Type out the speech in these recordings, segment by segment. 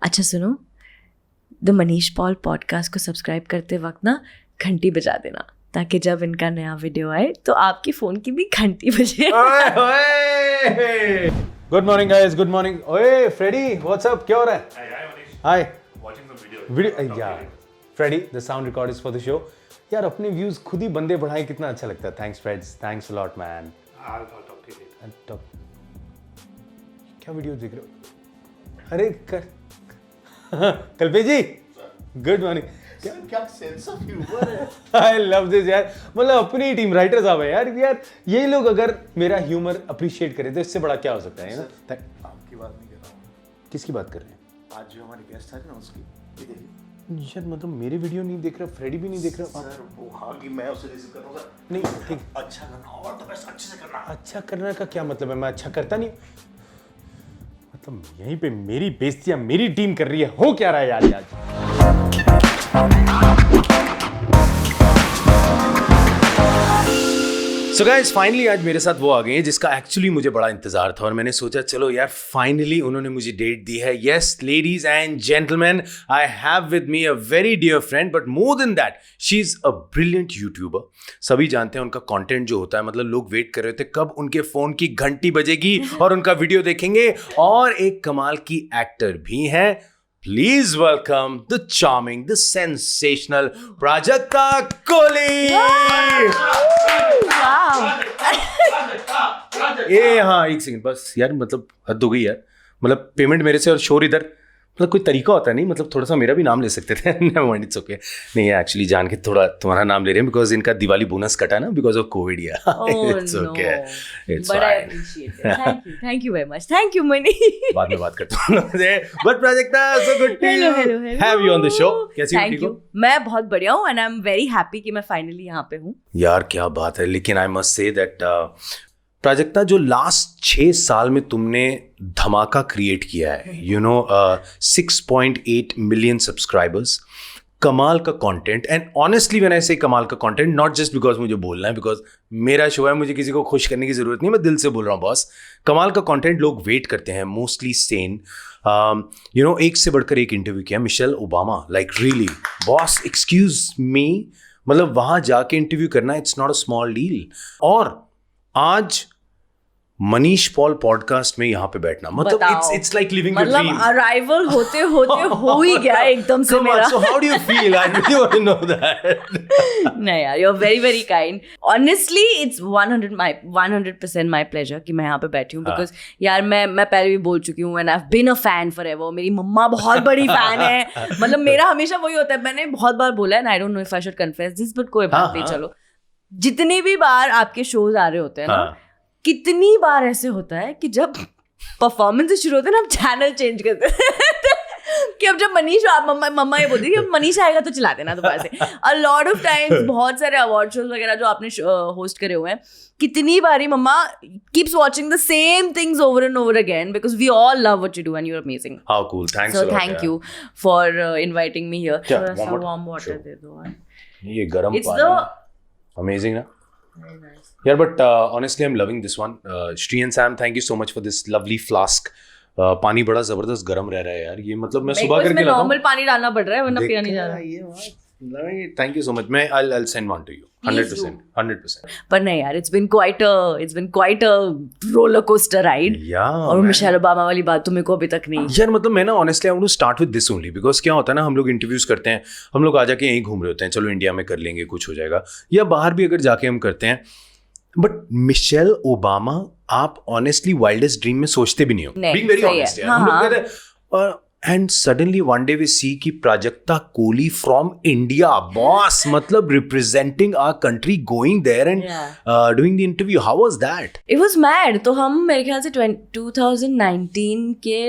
अच्छा सुनो, the Manish Paul podcast को सब्सक्राइब करते वक्त ना घंटी बजा देना, ताकि जब इनका नया वीडियो आए तो आपके फ़ोन की भी घंटी बजे। Good morning guys, good morning. ओए फ्रेडी, व्हाट्स अप, क्या हो रहा है? Hi Manish. Hi Watching some video. यार Freddy, the sound record is for the show. यार अपने व्यूज खुद ही बंदे बढ़ाएं, कितना अच्छा लगता है। Thanks friends, thanks a lot man. I'll talk to you later. क्या वीडियो देख रहे हो? अरे कल्पे जी, गुड मॉर्निंग। क्या सेंस ऑफ ह्यूमर है। आई लव दिस यार, मतलब अपनी टीम राइटर्स आ गए यार यही लोग अगर मेरा ह्यूमर अप्रिशिएट करें तो इससे बड़ा क्या हो सकता है ना? आपकी बात नहीं कर रहा हूँ, किसकी बात कर रहे हैं? आज जो हमारे गेस्ट आए ना उसकी। ये देखिए यार मतलब मेरे वीडियो नहीं देख रहा, फ्रेडी भी नहीं देख रहा। सर, वो हाँ कि मैं उसे रिसीव कर रहा हूँ सर। नहीं ठीक, अच्छा करना और तो बेस्ट अच्छे से करना। अच्छा करने का क्या मतलब है? मैं अच्छा करता नहीं, मतलब यहीं पे मेरी बेइज्जतियां मेरी टीम कर रही है। हो क्या रहा है यार आज? सो गाइस फाइनली आज मेरे साथ वो आ गए हैं जिसका एक्चुअली मुझे बड़ा इंतजार था, और मैंने सोचा चलो यार फाइनली उन्होंने मुझे डेट दी है। Yes ladies and gentleman, I have with me a very dear friend, but more than that she is a brilliant YouTuber. सभी जानते हैं उनका कंटेंट जो होता है, मतलब लोग वेट कर रहे थे कब उनके फोन की घंटी बजेगी और उनका वीडियो देखेंगे। और एक कमाल की एक्टर भी है। Please welcome the charming, the sensational Prajakta Koli. ये हाँ एक सेकंड बस यार, मतलब हद हो गई यार। मतलब पेमेंट मेरे से और शोर इधर, मतलब कोई तरीका होता है नहीं? मतलब थोड़ा सा मेरा भी नाम ले सकते थे। Never mind, it's okay. नहीं एक्चुअली जान के थोड़ा तुम्हारा नाम ले रहे हैं बिकॉज इनका दिवाली बोनस कटा ना because of COVID. It's okay, it's fine. Thank you very much, thank you Manish. बाद में बात करता हूँ। But Prajakta, so good to hello have you on the show. कैसी हो? थैंक यू, मैं बहुत बढ़िया हूँ and I am very happy कि मैं फाइनली यहाँ पे हूँ। यार क्या बात है। लेकिन I must say that Prajakta, जो लास्ट 6 साल में तुमने धमाका क्रिएट किया है, यू नो 6.8 मिलियन सब्सक्राइबर्स, कमाल का content. And honestly when I से कमाल का कंटेंट, नॉट जस्ट बिकॉज मुझे बोलना है, बिकॉज मेरा शो है, मुझे किसी को खुश करने की जरूरत नहीं, मैं दिल से बोल रहा हूँ बॉस। कमाल का कंटेंट, लोग वेट करते हैं। मोस्टली सेन, यू नो, एक से बढ़कर एक इंटरव्यू किया। Michelle Obama, like really boss, excuse me, मतलब वहां जाके इंटरव्यू करना it's not a small deal. और आज मनीष पॉल पॉडकास्ट में यहाँ पे बैठना, मतलब it's like living your dream. Arrival होते होते हो ही गया एकदम से मेरा। So how do you feel? I really want to know that. नहीं यार, you're very very kind. Honestly, it's 100% my pleasure कि मैं यहाँ पे बैठी हूँ, because यार मैं पहले भी बोल चुकी हूँ and I've been a fan forever. मेरी मम्मा बहुत बड़ी फैन है। मतलब मेरा हमेशा वही होता है, मैंने बहुत बार बोला है, and I don't know if I should confess this, but कोई बात नहीं, चलो। जितनी भी बार आपके शोज आ रहे होते हैं ना, कितनी बार ऐसे होता है कि जब परफॉर्मेंस शुरू होते हैं ना, हम चैनल चेंज करते हैं कि अब जब मनीष, मम्मा ये बोलती है कि मनीष आएगा तो चला देना दोबारा से। अ लॉट ऑफ टाइम्स बहुत सारे अवार्ड शोज वगैरह जो आपने होस्ट करे हुए हैं, कितनी बारी mama keeps watching the same things over and over again, because we all love what you do and you are amazing. How cool, thanks so thank you for inviting me here. थोड़ा सा warm water दे दो। ये गरम पानी, amazing ना यार। But honestly I am loving this one. Shri and Sam, thank you so much for this lovely flask. पानी बड़ा जबरदस्त गर्म रह रहा है यार। ये मतलब मैं सुबह करके लाता हूं, नॉर्मल पानी डालना पड़ रहा है वरना पिया नहीं जा रहा। Thank you so much. मैं I'll send one to you 100%। पर नहीं यार, it's been quite a roller coaster ride. और मिशेल ओबामा वाली बात तो मेरे को अभी तक नहीं यार। मतलब मैं ना honestly I want to start with this only, because क्या होता है ना, हम लोग इंटरव्यूज करते हैं, हम लोग आ जाके यहीं घूम रहे होते हैं, चलो इंडिया में कर लेंगे, कुछ हो जाएगा, या बाहर भी अगर जाके हम करते हैं। बट मिशेल ओबामा आप ऑनेस्टली वाइल्डेस्ट ड्रीम में सोचते भी नहीं हो, बीइंग वेरी ऑनेस्ट यार। हम लोग कहते हैं and suddenly one day we see कि Prajakta Koli from India, boss, मतलब representing our country, going there and doing the interview. How was that? It was mad. तो हम मेरे ख्याल से 2019 के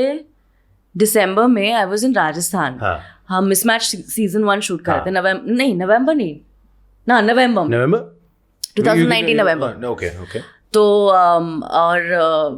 दिसंबर में I was in राजस्थान। हम मिसमैच सीजन 1 शूट कर रहे थे। नवंबर 2019 नवंबर। Okay. तो और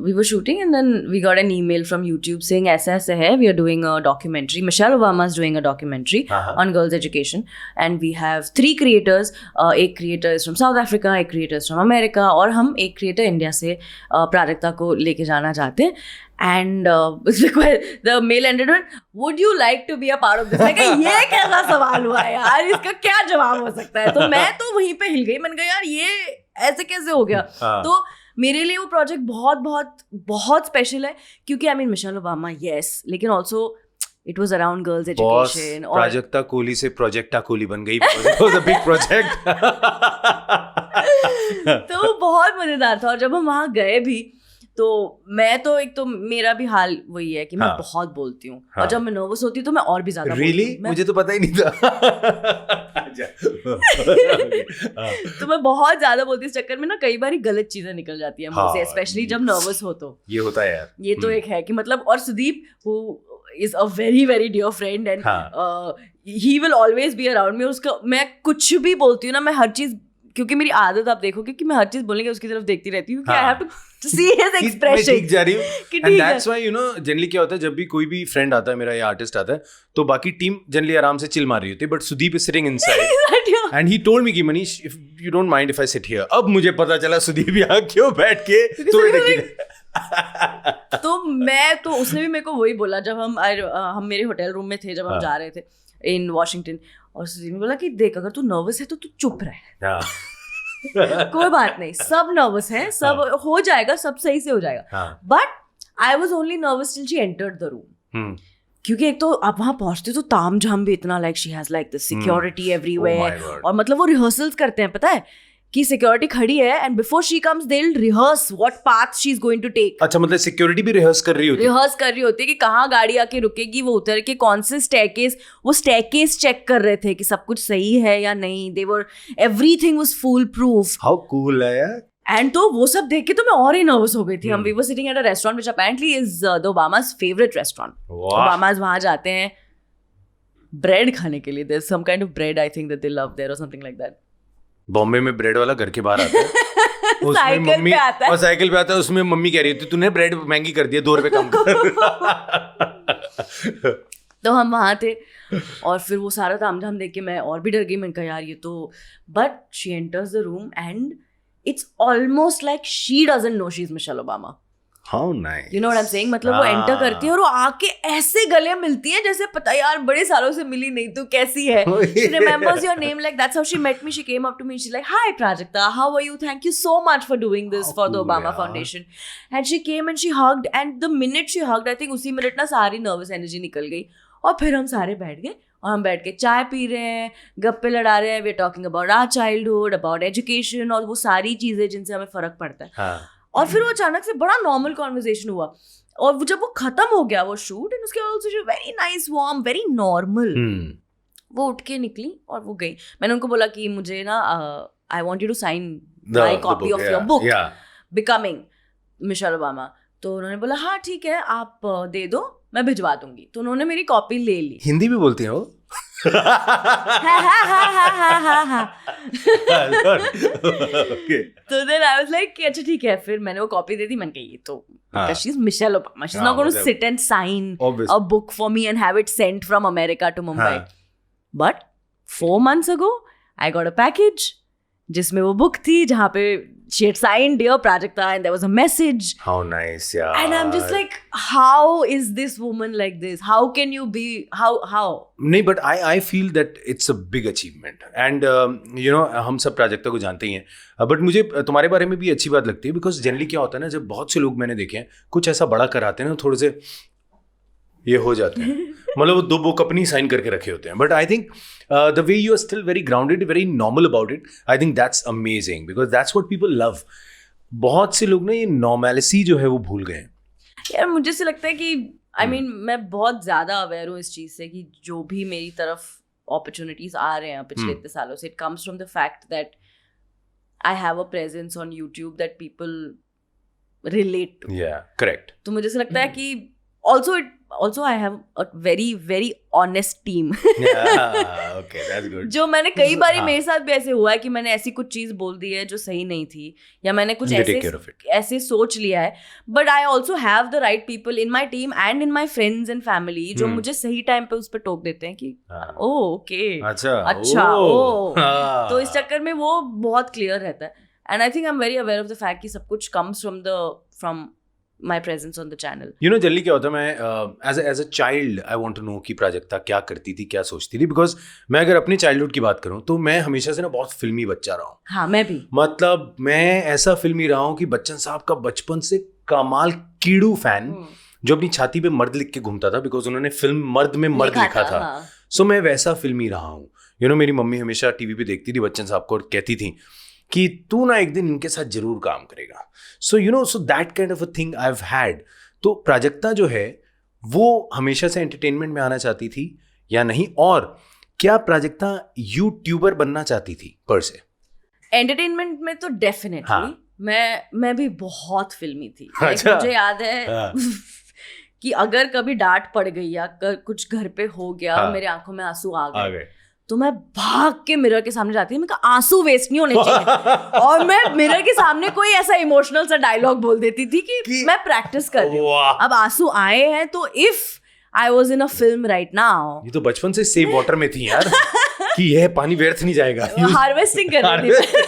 we were shooting and then we got an email from YouTube saying ऐसा ऐसे है, we are doing a documentary, Michelle Obama is doing a documentary on girls education and we have 3 creators, एक creator is from South Africa, एक creator is from America और हम एक creator India से प्राजक्ता को लेके जाना चाहते हैं। And the mail ended with, would you like to be a part of this? मैं कहा ये कैसा सवाल हुआ यार, इसका क्या जवाब हो सकता है? तो मैं तो वहीं पे हिल गई, मैंने कहा यार ये ऐसे कैसे हो गया? तो मेरे लिए वो प्रोजेक्ट बहुत बहुत बहुत स्पेशल है, क्योंकि I mean Michelle Obama yes, लेकिन also it was around girls education. और प्राजक्ता कोहली से प्रोजेक्टा कोहली बन गई, it was a big project। तो वो बहुत मजेदार था। और जब हम वहाँ गए भी, तो मैं तो एक तो मेरा भी हाल वही है कि मैं बहुत बोलती हूँ, और जब मैं नर्वस होती हूँ तो मैं और भी ज्यादा Really? मुझे तो पता ही नहीं था। तो मैं बहुत ज्यादा बोलती, इस चक्कर में ना कई बार गलत चीजें निकल जाती है मुझसे, स्पेशली जब नर्वस हो तो। ये होता है यार, ये तो एक है कि मतलब, और Sudeep who is a very very dear friend and he will always be around me। उसका मैं कुछ भी बोलती हूँ ना, मैं हर चीज, क्योंकि मेरी आदत आप देखोगे कि मैं हर चीज बोलने के उसकी तरफ देखती रहती हूँ, I have to see his expression। ठीक जा रही हूँ, and that's why you know generally क्या होता है, जब भी कोई भी फ्रेंड आता है मेरा या आर्टिस्ट आता है, तो बाकी टीम जनरली आराम से चिल मार रही होती है, but Sudeep is sitting inside and he told me कि Manish if you don't mind if I sit here. अब मुझे पता चला सुदीप यहाँ क्यों बैठ के तो मैं तो उसने भी मेरे को वही बोला, जब हम मेरे होटल रूम में थे, जब हम जा रहे थे इन वॉशिंगटन, और सुदीप ने बोला कि देख अगर तू नर्वस है तो तू चुप रहे, कोई बात नहीं, सब नर्वस है, सब हो जाएगा, सब सही से हो जाएगा। But I was only nervous till she entered the room, क्योंकि एक तो आप वहां पहुंचते तो ताम झाम भी इतना, like she has like the security everywhere, और मतलब वो रिहर्सल्स करते हैं, पता है कि सिक्योरिटी खड़ी है and before she comes they will rehearse what path she is going to take. अच्छा, मतलब सिक्योरिटी भी रिहर्स कर रही होती है कि कहाँ गाड़ी आके रुकेगी, वो उतर के कौन से स्टेयरकेस चेक कर रहे थे कि सब कुछ सही है या नहीं। They were everything was foolproof. How cool है यार। एंड तो वो सब देख के तो मैं और ही नर्वस हो गई थी। हम we were sitting at a restaurant which apparently is the Obama's favourite restaurant. Obama's वहां जाते हैं ब्रेड खाने के लिए। There is some kind of bread I think that they love there और समथिंग लाइक दैट। बॉम्बे में ब्रेड वाला घर के बाहर आता है उसमें मम्मी और साइकिल पे आता है, उसमें मम्मी कह रही थी तूने ब्रेड महंगी कर दी है, 2 रुपए कम कर। तो हम वहाँ थे और फिर वो सारा तामझाम देख के मैं और भी डर गई। मैंने कहा यार ये तो, but she enters the room and it's almost like she doesn't know she is Michelle Obama. How nice. You know what I'm saying? मतलब वो एंटर करती है और वो आके ऐसे गले मिलती है जैसे पता यार बड़े सालों से मिली नहीं, तू कैसी है? She remembers your name, like that's how she met me. She came up to me, she's like, "Hi Prajakta, how are you? Thank you so much for doing this for the Obama Foundation." And she came and she hugged, and the minute she hugged, I think उसी minute ना सारी nervous energy निकल गई और फिर हम सारे बैठ गए और हम बैठ के चाय पी रहे हैं, गप्पे लड़ा रहे हैं, we are talking about our childhood, about education और वो सारी चीजें जिनसे हमें फर्क पड़ता है। और फिर वो अचानक से बड़ा नॉर्मल कॉन्वर्सेशन हुआ और जब वो खत्म हो गया वो शूट, एंड उसके बाद जो very nice warm very normal, वो उठ के निकली और वो गई। मैंने उनको बोला कि मुझे ना I want you to sign my copy of your book Becoming Michelle Obama. तो उन्होंने बोला हाँ ठीक है आप दे दो, मैं भिजवा दूंगी। तो उन्होंने मेरी कॉपी ले ली। हिंदी भी बोलती हैं वो? तो देन आई वाज लाइक कि अच्छा ठीक है। फिर मैंने वो कॉपी दे दी। मैंने कहा ये तो she is Michelle Obama, she is not going to sit and sign a book for me and have it sent from America to Mumbai. But 4 months ago I got a package जिसमें वो book थी जहाँ पे she had signed dear Prajakta and there was a message. How nice, yeah. And I'm just like, how is this woman like this? How can you be, how? नहीं, but I feel that it's a big achievement. And you know, हम सब प्राजक्ता को जानते ही हैं, but मुझे तुम्हारे बारे में भी अच्छी बात लगती है because generally क्या होता है ना, जब बहुत से लोग मैंने देखे हैं कुछ ऐसा बड़ा कराते हैं ना, थोड़े से ये हो जाते हैं। मतलब वो 2 बुक अपनी साइन करके रखे होते हैं। But I think the way you are still very grounded, very normal about it, I think that's amazing because that's what people love. बहुत से लोग ना ये नॉर्मैलिटी जो है वो भूल गए हैं। यार मुझे से लगता है कि आई मीन मैं बहुत ज़्यादा अवेयर हूँ इस चीज़ से कि जो भी मेरी तरफ अपॉर्चुनिटीज़ आ रहे हैं पिछले इतने सालों से, it comes from the fact that I have a presence on YouTube that people relate to. या करेक्ट। तो मुझे से लगता है कि also I have a very very honest team. Okay, that's good. जो मैंने कई बारी मेरे साथ भी ऐसे हुआ है कि मैंने ऐसी कुछ चीज बोल दी है जो सही नहीं थी या मैंने कुछ ऐसे सोच लिया है, but I also have the right people in my team and in my friends and family जो मुझे सही टाइम पे उस पर टोक देते हैं कि ओह ओके अच्छा ओह। तो इस चक्कर में वो बहुत क्लियर रहता है। And I think I'm very aware of the fact कि सब कुछ comes from my presence on the channel. You know, generally क्या होता है, मैं as a child I want to know कि प्राजक्ता क्या करती थी, क्या सोचती थी, बिकॉज मैं अगर अपनी चाइल्डहुड की बात करूँ तो मैं हमेशा से ना बहुत फिल्मी बच्चा रहा हूँ. हाँ, मैं भी. मतलब मैं ऐसा फिल्मी रहा हूँ कि बच्चन साहब का बचपन से कमाल कीड़ू फैन, जो अपनी छाती पे मर्द लिख के घूमता था, बिकॉज उन्होंने फिल्म मर्द में मर्द लिखा था. सो मैं वैसा फिल्मी रहा हूँ. यू नो, मेरी मम्मी हमेशा टीवी पे देखती थी बच्चन साहब को और कहती थी कि तू ना एक दिन इनके साथ जरूर काम करेगा. So you know, so that kind of a thing I have had. तो प्राजक्ता जो है वो हमेशा से एंटरटेनमेंट में आना चाहती थी या नहीं, और क्या प्राजक्ता यूट्यूबर बनना चाहती थी पर से? एंटरटेनमेंट में तो डेफिनेटली. हाँ. मैं भी बहुत फिल्मी थी. अच्छा. मुझे याद है कि अगर कभी डांट पड़ गई या कुछ घर पे हो गया, हाँ. मेरे आंखों में आंसू आ गए, तो मैं भाग के मिरर के सामने जाती थी. मैं कहा आंसू वेस्ट नहीं होने चाहिए और मैं मिरर के सामने कोई ऐसा इमोशनल सा डायलॉग बोल देती थी कि मैं प्रैक्टिस कर रही हूँ, अब आंसू आए हैं तो if I was in a film right now. ये तो बचपन से सेव वाटर में थी यार कि यह पानी व्यर्थ नहीं जाएगा. हार्वेस्टिंग कर रही थी.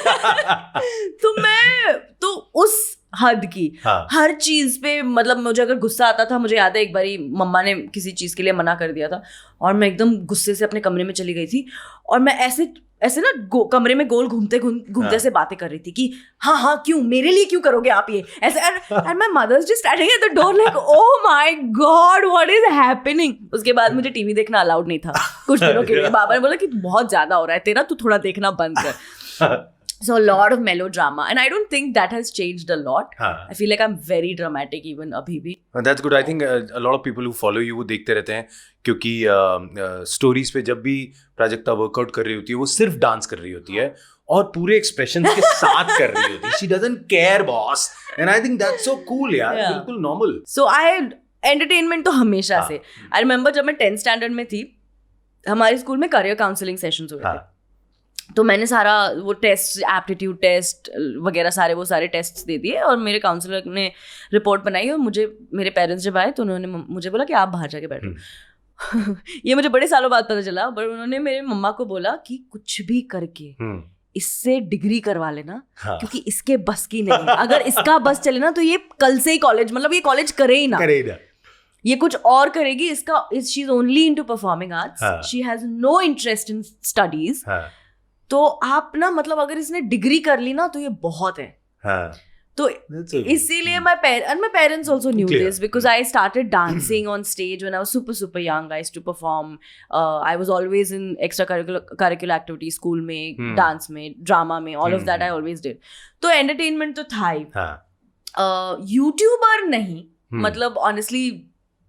तो मैं तो उस हद की. हाँ. हर चीज पे, मतलब मुझे अगर गुस्सा आता था, मुझे याद है एक बारी मम्मा ने किसी चीज के लिए मना कर दिया था और मैं एकदम गुस्से से अपने कमरे में चली गई थी और मैं ऐसे ना कमरे में गोल घूमते से बातें कर रही थी कि हाँ क्यों, मेरे लिए क्यों करोगे आप ये ऐसे. And my mother's just standing at the door like oh my God what is happening. उसके बाद मुझे टीवी देखना अलाउड नहीं था कुछ दिनों के लिए. बाबा ने बोला कि बहुत ज्यादा हो रहा है तेरा, तू थोड़ा देखना बंद कर. So a lot of melodrama, and I don't think that has changed a lot. I feel like I'm very dramatic even abhi bhi. That's good. I think a lot of people who follow you वो देखते रहते हैं क्योंकि stories पे जब भी Prajakta workout कर रही होती है वो सिर्फ डांस कर रही होती है और पूरे एक्सप्रेशन के साथ कर रही होती है. She doesn't care, boss. And I think that's so cool यार. बिल्कुल normal. So entertainment तो हमेशा से. I remember जब मैं 10th standard में थी, हमारे स्कूल में करियर काउंसलिंग सेशंस हुए थे. तो मैंने सारा वो टेस्ट, एप्टीट्यूड टेस्ट वगैरह वो सारे टेस्ट दे दिए और मेरे काउंसलर ने रिपोर्ट बनाई और मेरे पेरेंट्स जब आए तो उन्होंने मुझे बोला कि आप बाहर जाके बैठो. ये मुझे बड़े सालों बाद पता चला, पर उन्होंने मेरे मम्मा को बोला कि कुछ भी करके इससे डिग्री करवा लेना. हाँ. क्योंकि इसके बस की नहीं. अगर इसका बस चले ना तो ये कल से ही कॉलेज, मतलब ये कॉलेज करे ही ना, ये कुछ और करेगी. She is only into performing arts, she has no interest in studies. तो आप ना, मतलब अगर इसने डिग्री कर ली ना तो ये बहुत है. हाँ. तो इसीलिए my parents also knew this because I started dancing on stage when I was super young. I used to perform. I was always in extracurricular activities, school में, dance में, drama में, all of that I always did. तो entertainment तो था ही. YouTuber नहीं, मतलब honestly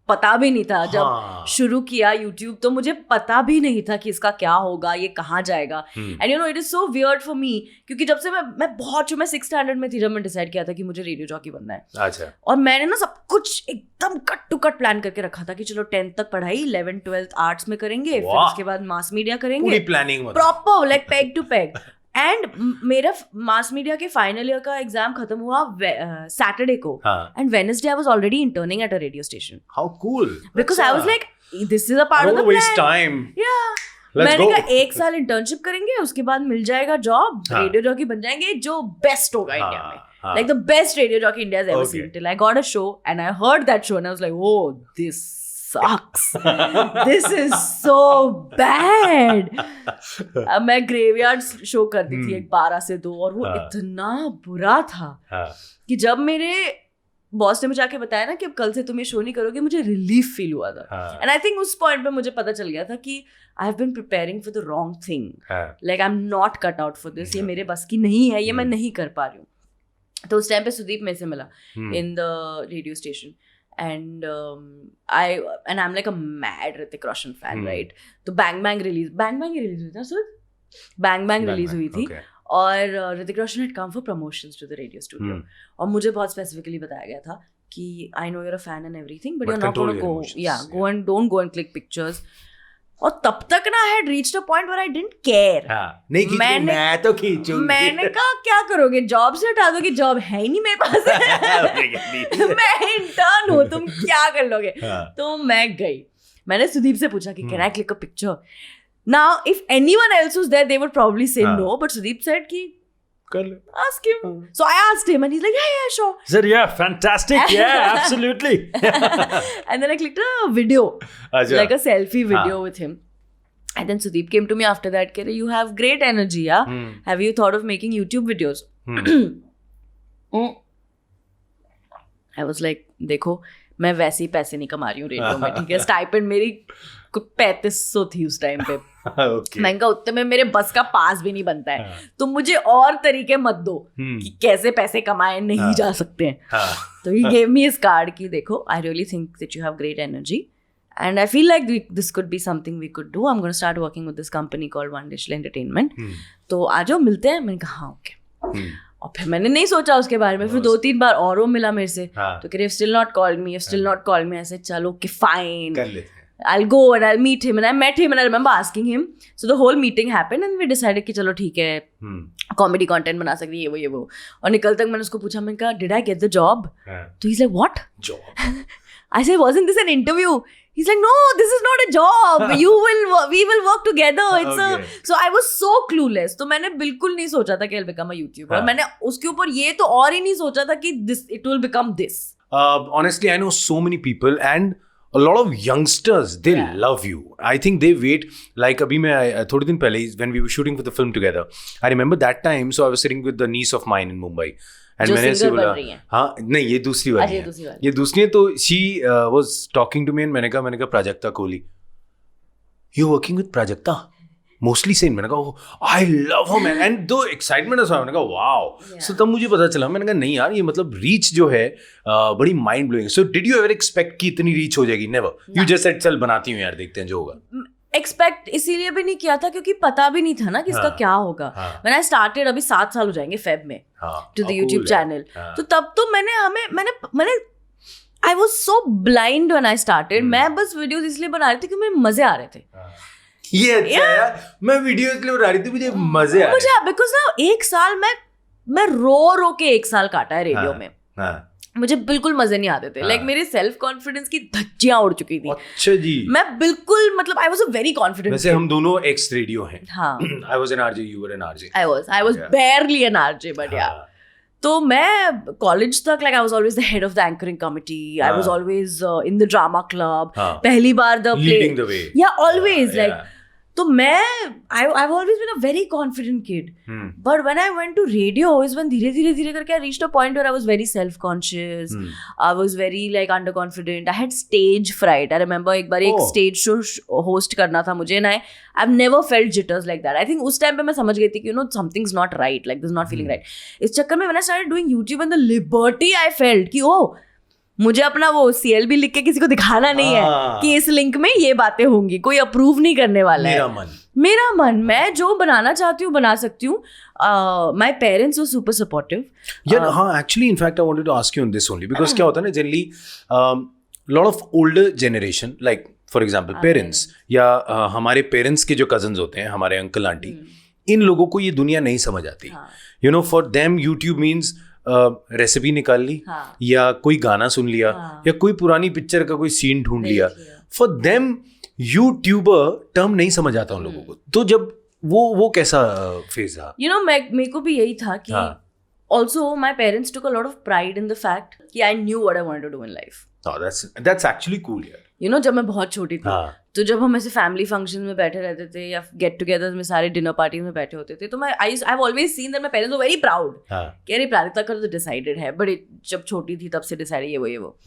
पता भी नहीं था. जब शुरू किया YouTube तो मुझे पता भी नहीं था कि इसका क्या होगा, ये कहाँ जाएगा. And you know it is so weird for me क्योंकि जब से मैं बहुत, मैं 6th स्टैंडर्ड में थी जब मैं डिसाइड किया था कि मुझे रेडियो जॉकी बनना है. अच्छा. और मैंने ना सब कुछ एकदम कट टू कट प्लान करके रखा था कि चलो 10th तक पढ़ाई, 11th 12th आर्ट्स में करेंगे, फिर उसके बाद मास मीडिया करेंगे, proper like peg to peg. And मेरा मास मीडिया के फाइनल ईयर का एग्जाम खत्म हुआ सैटरडे को, and Wednesday I was already interning at a radio station. How cool. Because I was like this is a part of the plan. मैंने कहा 1 साल internship करेंगे, उसके बाद मिल जाएगा जॉब, रेडियो जॉकी बन जाएंगे, जो बेस्ट होगा इंडिया में, like the best radio jockey India has ever seen. Till I got a show and I heard that show and I was like, oh, this sucks. This is so bad. अब मैं graveyard show करती थी 12 से 2 और वो इतना बुरा था कि जब मेरे बॉस ने मुझे आके बताया ना कि अब कल से तुम ये शो नहीं करोगे, मुझे रिलीफ फील हुआ था. एंड आई थिंक उस पॉइंट पे मुझे पता चल गया था कि I have been preparing for the wrong thing. Like I am not cut out for this. ये मेरे बस की नहीं है, ये मैं नहीं कर पा रही हूँ. तो उस टाइम पे सुदीप मेरे से मिला in the radio station and I'm like a mad Hrithik Roshan fan, right? तो Bang Bang release हुई था सर. Bang Bang release हुई थी और Hrithik Roshan had come for promotions to the radio studio और मुझे बहुत specifically बताया गया था कि I know you're a fan and everything but you're not going to go and don't go and click pictures. और तब तक ना I had reached a point where I didn't care. मैं तो खींचूंगी. मैंने कहा क्या करोगे, जॉब से हटा दोगे, जॉब है ही नहीं मेरे पास. मैं इंटर्न हूँ, तुम क्या कर लोगे. तो मैं गई, मैंने सुदीप से पूछा कि can I click a picture. Now if anyone else was there they would probably say no, but Sudeep said कि कर ले. Ask him. So I asked him and he's like, yeah, sure. He said, yeah, fantastic. Yeah, absolutely. And then I clicked a video, अच्छा. like a selfie video with him. And then Sudeep came to me after that, Kere, you have great energy, yeah? Have you thought of making YouTube videos? I was like, देखो मैं वैसे ही पैसे नहीं कमा रही हूँ radio में, ठीक है? स्टाइपेंड मेरी 3500 थी उस टाइम पे. Okay. महंगा उतने में मेरे बस का पास भी नहीं बनता है. तो मुझे और तरीके मत दो कि कैसे पैसे कमाए नहीं जा सकते हैं. तो he gave me his card कि देखो, I really think that you have great energy and I feel like this could be something we could do. I'm going to start working with this company called Untold Entertainment. तो आ जाओ मिलते हैं. मैंने कहा हाँ okay. और फिर मैंने नहीं सोचा उसके बारे में. फिर 2-3 बार और वो मिला मेरे से. तो कह रहे still not called me, still not called me. ऐसे चलो कि fine, कर लेते हैं. I'll go and I'll meet him. And I met him and I remember asking him. So the whole meeting happened and we decided कि चलो ठीक है, comedy content बना सकते ये वो. और निकल तक मैंने उसको पूछा, मैंने कहा did I get the job? तो he's like what? Job. I said wasn't this an interview? He's like no, this is not a job. We will work together. It's Okay. So I was so clueless. तो मैंने बिल्कुल नहीं सोचा था कि I'll become a YouTuber. और मैंने उसके ऊपर ये तो और ही नहीं सोचा था कि it will become this. Honestly, I know so many people and a lot of youngsters, they love you. I think they wait. Like abhi मैं थोड़े दिन पहले when we were shooting for the film together, I remember that time. So I was sitting with the niece of mine in Mumbai. And मैंने ऐसे बोला, हाँ नहीं ये दूसरी वाली है, ये दूसरी है. तो she was talking to me and मैंने कहा Prajakta Kohli. You working with Prajakta? MostlySane. मैंने कहा I love her man. And the excitement was मैंने कहा wow. So तब मुझे पता चला, मैंने कहा नहीं यार ये मतलब reach जो है बड़ी mind blowing. So did you ever expect कि इतनी reach हो जाएगी? Never. You just said चल बनाती हूँ यार, देखते हैं जो होगा. एक्सपेक्ट इसीलिए भी नहीं किया था क्योंकि पता भी नहीं था ना कि इसका क्या होगा. When I started, अभी 7 साल हो जाएंगे फेब में to the YouTube channel. तो तब तो मैंने I was so blind when I started. मैं बस वीडियोस इसलिए बना रही थी क्योंकि मुझे मजे आ रहे थे. ये अच्छा यार, मैं वीडियो इसलिए बना रही थी मुझे मजे आ रहे थे. बिकॉज ना एक साल मैं रो के 1 साल काटा है रेडियो में. मुझे बिल्कुल मजे नहीं आते थे. लाइक मेरे सेल्फ कॉन्फिडेंस की धज्जियां उड़ चुकी थी. अच्छा जी. मैं बिल्कुल मतलब I was a very confident. वैसे हम दोनों एक्स रेडियो हैं. हाँ. I was an RJ, you were an RJ. I was barely an RJ, but yeah. तो मैं कॉलेज तक like I was always the head of the anchoring committee. I was always in the drama club. पहली बार leading the way. Yeah, always like. तो मैं I've always been a very confident kid. But when I went to radio is when धीरे करके I reached a point where I was very self-conscious. I was very like underconfident. I had stage fright. I remember एक बार एक stage show host करना था मुझे and I've never felt jitters like that. I think उस time पे मैं समझ गई थी कि something's not right. Like this is not feeling right. इस चक्कर में when I started doing YouTube and the liberty I felt कि मुझे अपना वो CLB लिख के किसी को दिखाना नहीं है कि इस लिंक में ये बातें होंगी, कोई अप्रूव नहीं करने वाला है. मेरा मन मैं जो बनाना चाहती हूँ बना सकती हूँ. My parents were super supportive. यार हाँ, actually in fact I wanted to ask you on this only because क्या होता है ना, generally lot of older generation like for example parents या हमारे पेरेंट्स के जो कजन्स होते हैं, हमारे अंकल आंटी, इन लोगों को ये दुनिया नहीं समझ आती. You know, for them YouTube means recipe निकाल ली या कोई गाना सुन लिया या कोई पुरानी पिक्चर का कोई सीन ढूंढ लिया. फॉर देम यूट्यूबर टर्म नहीं समझ आता उन लोगों को. तो जब वो कैसा फेज था? यू नो मेरे को भी यही था कि also my parents took a lot of pride in the fact कि I knew what I wanted to do in life. That's actually cool यार. यू नो जब मैं बहुत छोटी थी तो जब हम ऐसे फैमिली फंक्शन में बैठे रहते थे या गेट टुगेदर में सारे डिनर पार्टी में बैठे होते थे तो मैं I have always seen that my parents were very proud कि अरे प्राजक्ता का तो डिसाइडेड है. बट जब छोटी थी तब से डिसाइडेड ये वो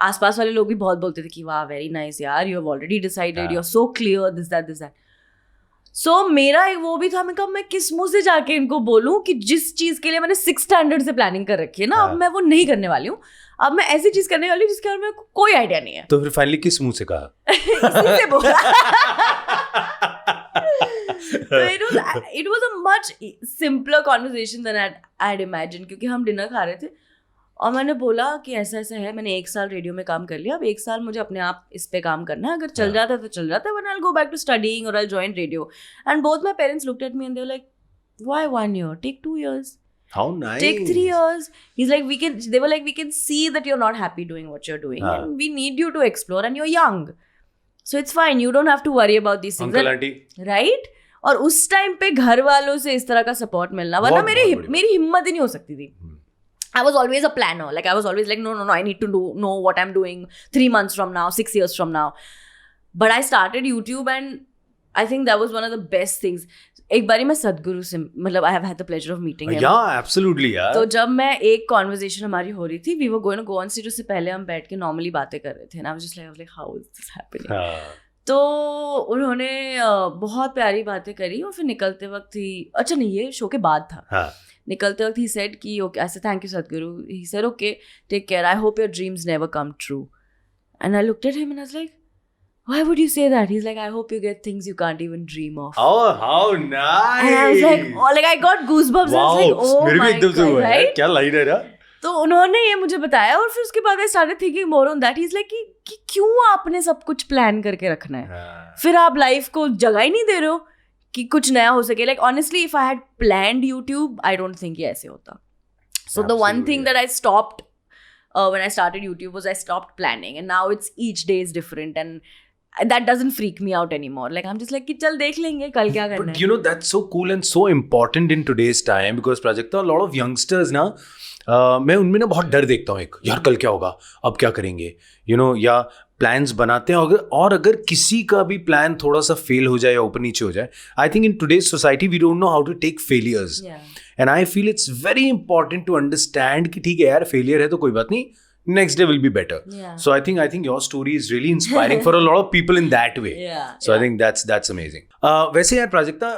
आसपास वाले लोग भी बहुत बोलते थे कि वाह वेरी नाइस यार, you have already decided, you are so clear, this that. So मेरा एक वो भी था, मैं कहा मैं किस मुंह से जाके इनको बोलूं कि जिस चीज के लिए मैंने 6 स्टैंडर्ड से प्लानिंग कर रखी है ना, अब मैं वो नहीं करने वाली हूँ. अब मैं ऐसी चीज करने वाली हूँ जिसके बारे में कोई आइडिया नहीं है. तो फिर फाइनली किस मुंह से कहा? इसी से बोला. So it was a much simpler conversation than I'd imagined, क्योंकि हम डिनर खा रहे थे और मैंने बोला कि ऐसा ऐसा है, मैंने 1 साल रेडियो में काम कर लिया, अब 1 साल मुझे अपने आप इस पे काम करना है, अगर चल जाता है तो चल जाता है, वरना I'll go back to studying or I'll join radio. And both my parents looked at me and they were like, why 1 year? Take 2 years. How nice. Take 3 years. He's like, they were like, we can see that you're not happy doing what you're doing and we need you to explore and you're young. So it's fine. You don't have to worry about these things. Uncle, auntie. Right? और उस time पे घर वालों से इस तरह का support मिलना, वरना मेरी हिम्मत ही नहीं हो सकती थी. I was always a planner. Like I was always like, no, I need to know what I'm doing 3 months from now, 6 years from now. But I started YouTube and I think that was one of the best things. एक बारी मैं सदगुरु से मतलब I have had the pleasure of meeting him. Yeah, absolutely यार. तो जब मैं एक conversation हमारी हो रही थी, we were going to go on stage, उससे पहले हम बैठ के normally बातें कर रहे थे. And I was like, how is this happening? तो उन्होंने बहुत प्यारी बातें करी और फिर निकलते वक्त ही, अच्छा नहीं ये शो के बाद था, निकलते वक्त he said कि okay, I said thank you Sadhguru. He said okay, take care. I hope your dreams never come true. And I looked at him and I was like, why would you say that? He's like, I hope you get things you can't even dream of. Oh, how nice. And I was like, oh, like I got goosebumps. Wow. I was like, oh मेरे भी my एकदम से God, हुआ है. right? क्या line है ना? तो उन्होंने ये मुझे बताया और फिर उसके बाद I started thinking more on that. He's like कि क्यों आपने सब कुछ प्लान करके रखना है? फिर आप लाइफ को जगह ही नहीं दे रहे हो कि कुछ नया हो सके. Like honestly, if I had planned YouTube, I don't think ये ऐसे होता. So the one thing that I stopped when I started YouTube was I stopped planning, and now it's each day is different and that doesn't freak me out anymore. Like I'm just like कि चल देख लेंगे कल क्या करना है. But you know that's so cool and so important in today's time because Prajakta, a lot of youngsters ना मैं उनमें ना बहुत डर देखता हूँ. एक यार कल क्या होगा, अब क्या करेंगे, या प्लान्स बनाते हैं और अगर किसी का भी प्लान थोड़ा सा फेल हो जाए या ऊपर नीचे हो जाए, I think in today's society we don't know how to take failures. And I feel it's very important to understand कि ठीक है यार फेलियर है तो कोई बात नहीं, next day will be better. So I think your story is really inspiring for a lot of people in that way. I think that's amazing. वैसे यार Prajakta,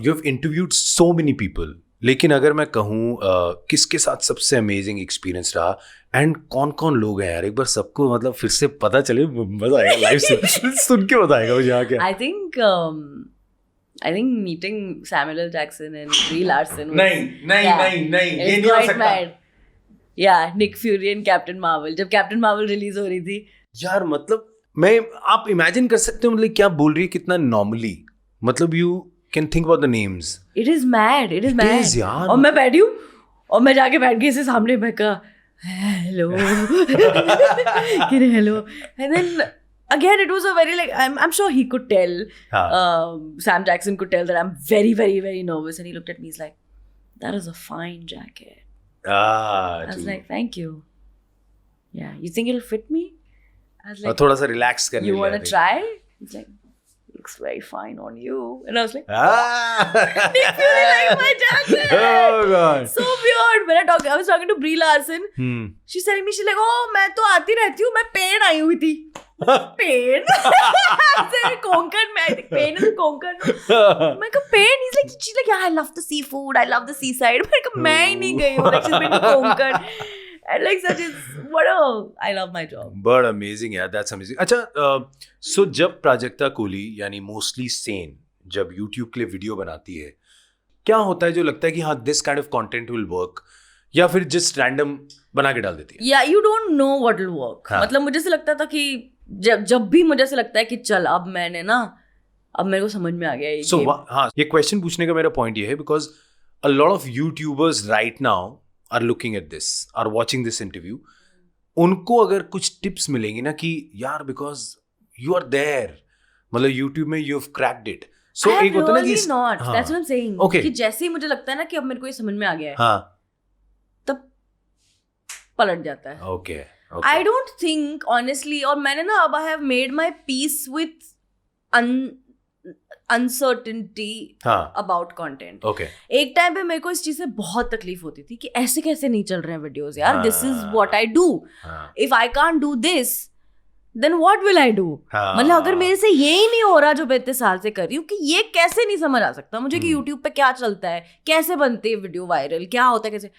you have interviewed so many people, लेकिन अगर मैं कहूँ किसके साथ सबसे amazing experience रहा एंड कौन कौन लोग हैं यार, एक बार सबको मतलब फिर से पता चले, मजा आएगा लाइव सुन के मजा आएगा मुझे आके. I think meeting Samuel L. Jackson and Brie Larson was, नहीं ये नहीं हो सकता. Yeah, Nick Fury and Captain Marvel. जब Captain Marvel रिलीज हो रही थी यार, मतलब आप इमेजिन कर सकते हो मतलब क्या बोल रही है, कितना नॉर्मली, मतलब you can think about the names. It is mad यार. और मैं बैठी हूँ और मैं जाके बैठ गई इसे सामने, मैं कहा hello hello, and then again it was a very like I'm sure he could tell, Sam Jackson could tell that I'm very very very nervous, and he looked at me, he's like, that is a fine jacket. I was like, thank you. Yeah, you think it'll fit me? I was like, थोड़ा सा relax करने you want to try? He's like, looks very fine on you. And I was like, Nick Fury like my jacket. Oh God. So weird. When I was talking to Brie Larson. She's telling me, she's like, oh, मैं तो आती रहती हूँ, मैं pen आई हुई थी. Pen? Konkan में, I think Pen is Konkan. मैं कहा Pen? She's like, yeah, I love the seafood, I love the seaside. मैं कहा मैं ही नहीं गई हूँ. Like she's been to Konkan. And like such is I love my job. But amazing, yeah, that's amazing. अच्छा, so जब प्राजक्ता कोली यानी मोस्टली सेन जब YouTube के लिए वीडियो बनाती है, क्या होता है जो लगता है कि हाँ this kind of content will work, या फिर just random बना के डाल देती है? Yeah, you don't know what will work. मतलब मुझे से लगता था कि जब भी मुझे से लगता है कि चल अब मेरे को समझ में आ गया ये. So हाँ, ये क्वेश्चन पूछने का मेरा पॉइंट ये है because a lot of YouTubers right now are looking at this, are watching this interview. उनको अगर कुछ टिप्स मिलेंगी ना कि यार because you are there, मतलब YouTube में you've cracked it. So एक होता है ना कि not. That's what I'm saying. Okay. कि जैसे ही मुझे लगता है ना कि अब मेरे को ये समझ में आ गया है, हाँ, तब पलट जाता है. Okay. I don't think honestly, और मैंने ना अब I have made my peace with uncertainty about content. Okay. एक टाइम पे मेरे को इस चीज से बहुत तकलीफ होती थी कि ऐसे कैसे नहीं चल रहे हैं वीडियोस यार. This is what I do. If I can't do this, then what will I do? मतलब अगर मेरे से ये ही नहीं हो रहा जो मैं इतने साल से कर रही हूँ, कि ये कैसे नहीं समझ आ सकता मुझे कि YouTube पे क्या चलता है, कैसे बनती है वीडियो वायरल, क्या होता है, कैसे.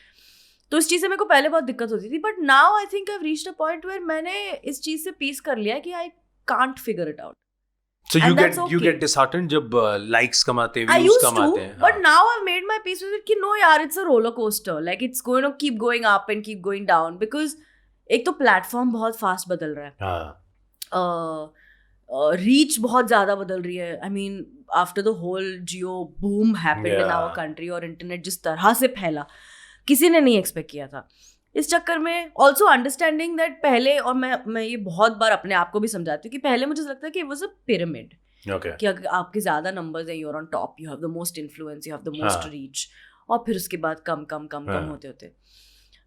तो इस चीज से मेरे को पहले बहुत दिक्कत होती थी, but now I think I have reached a point where मैंने इस चीज से पीस कर लिया है कि I can't figure it out. So you get disheartened जब likes कमाते हैं, views कमाते हैं. But now I've made my peace with it कि no यार, it's a roller coaster. Like it's going to keep going up and keep going down because एक तो platform बहुत फास्ट बदल रहा है, रीच बहुत ज़्यादा बदल रही है. I mean after the whole Jio boom happened in our country और इंटरनेट जिस तरह से फैला, किसी ने नहीं एक्सपेक्ट किया था. इस चक्कर में ऑल्सो अंडरस्टैंडिंग दैट पहले, और मैं ये बहुत बार अपने आप को भी समझाती हूँ कि पहले मुझे लगता है कि it was a pyramid, Okay. कि अगर आपके ज्यादा नंबर्स हैं, you're on top, you have the most influence, you have the most reach, और फिर उसके बाद कम होते होते.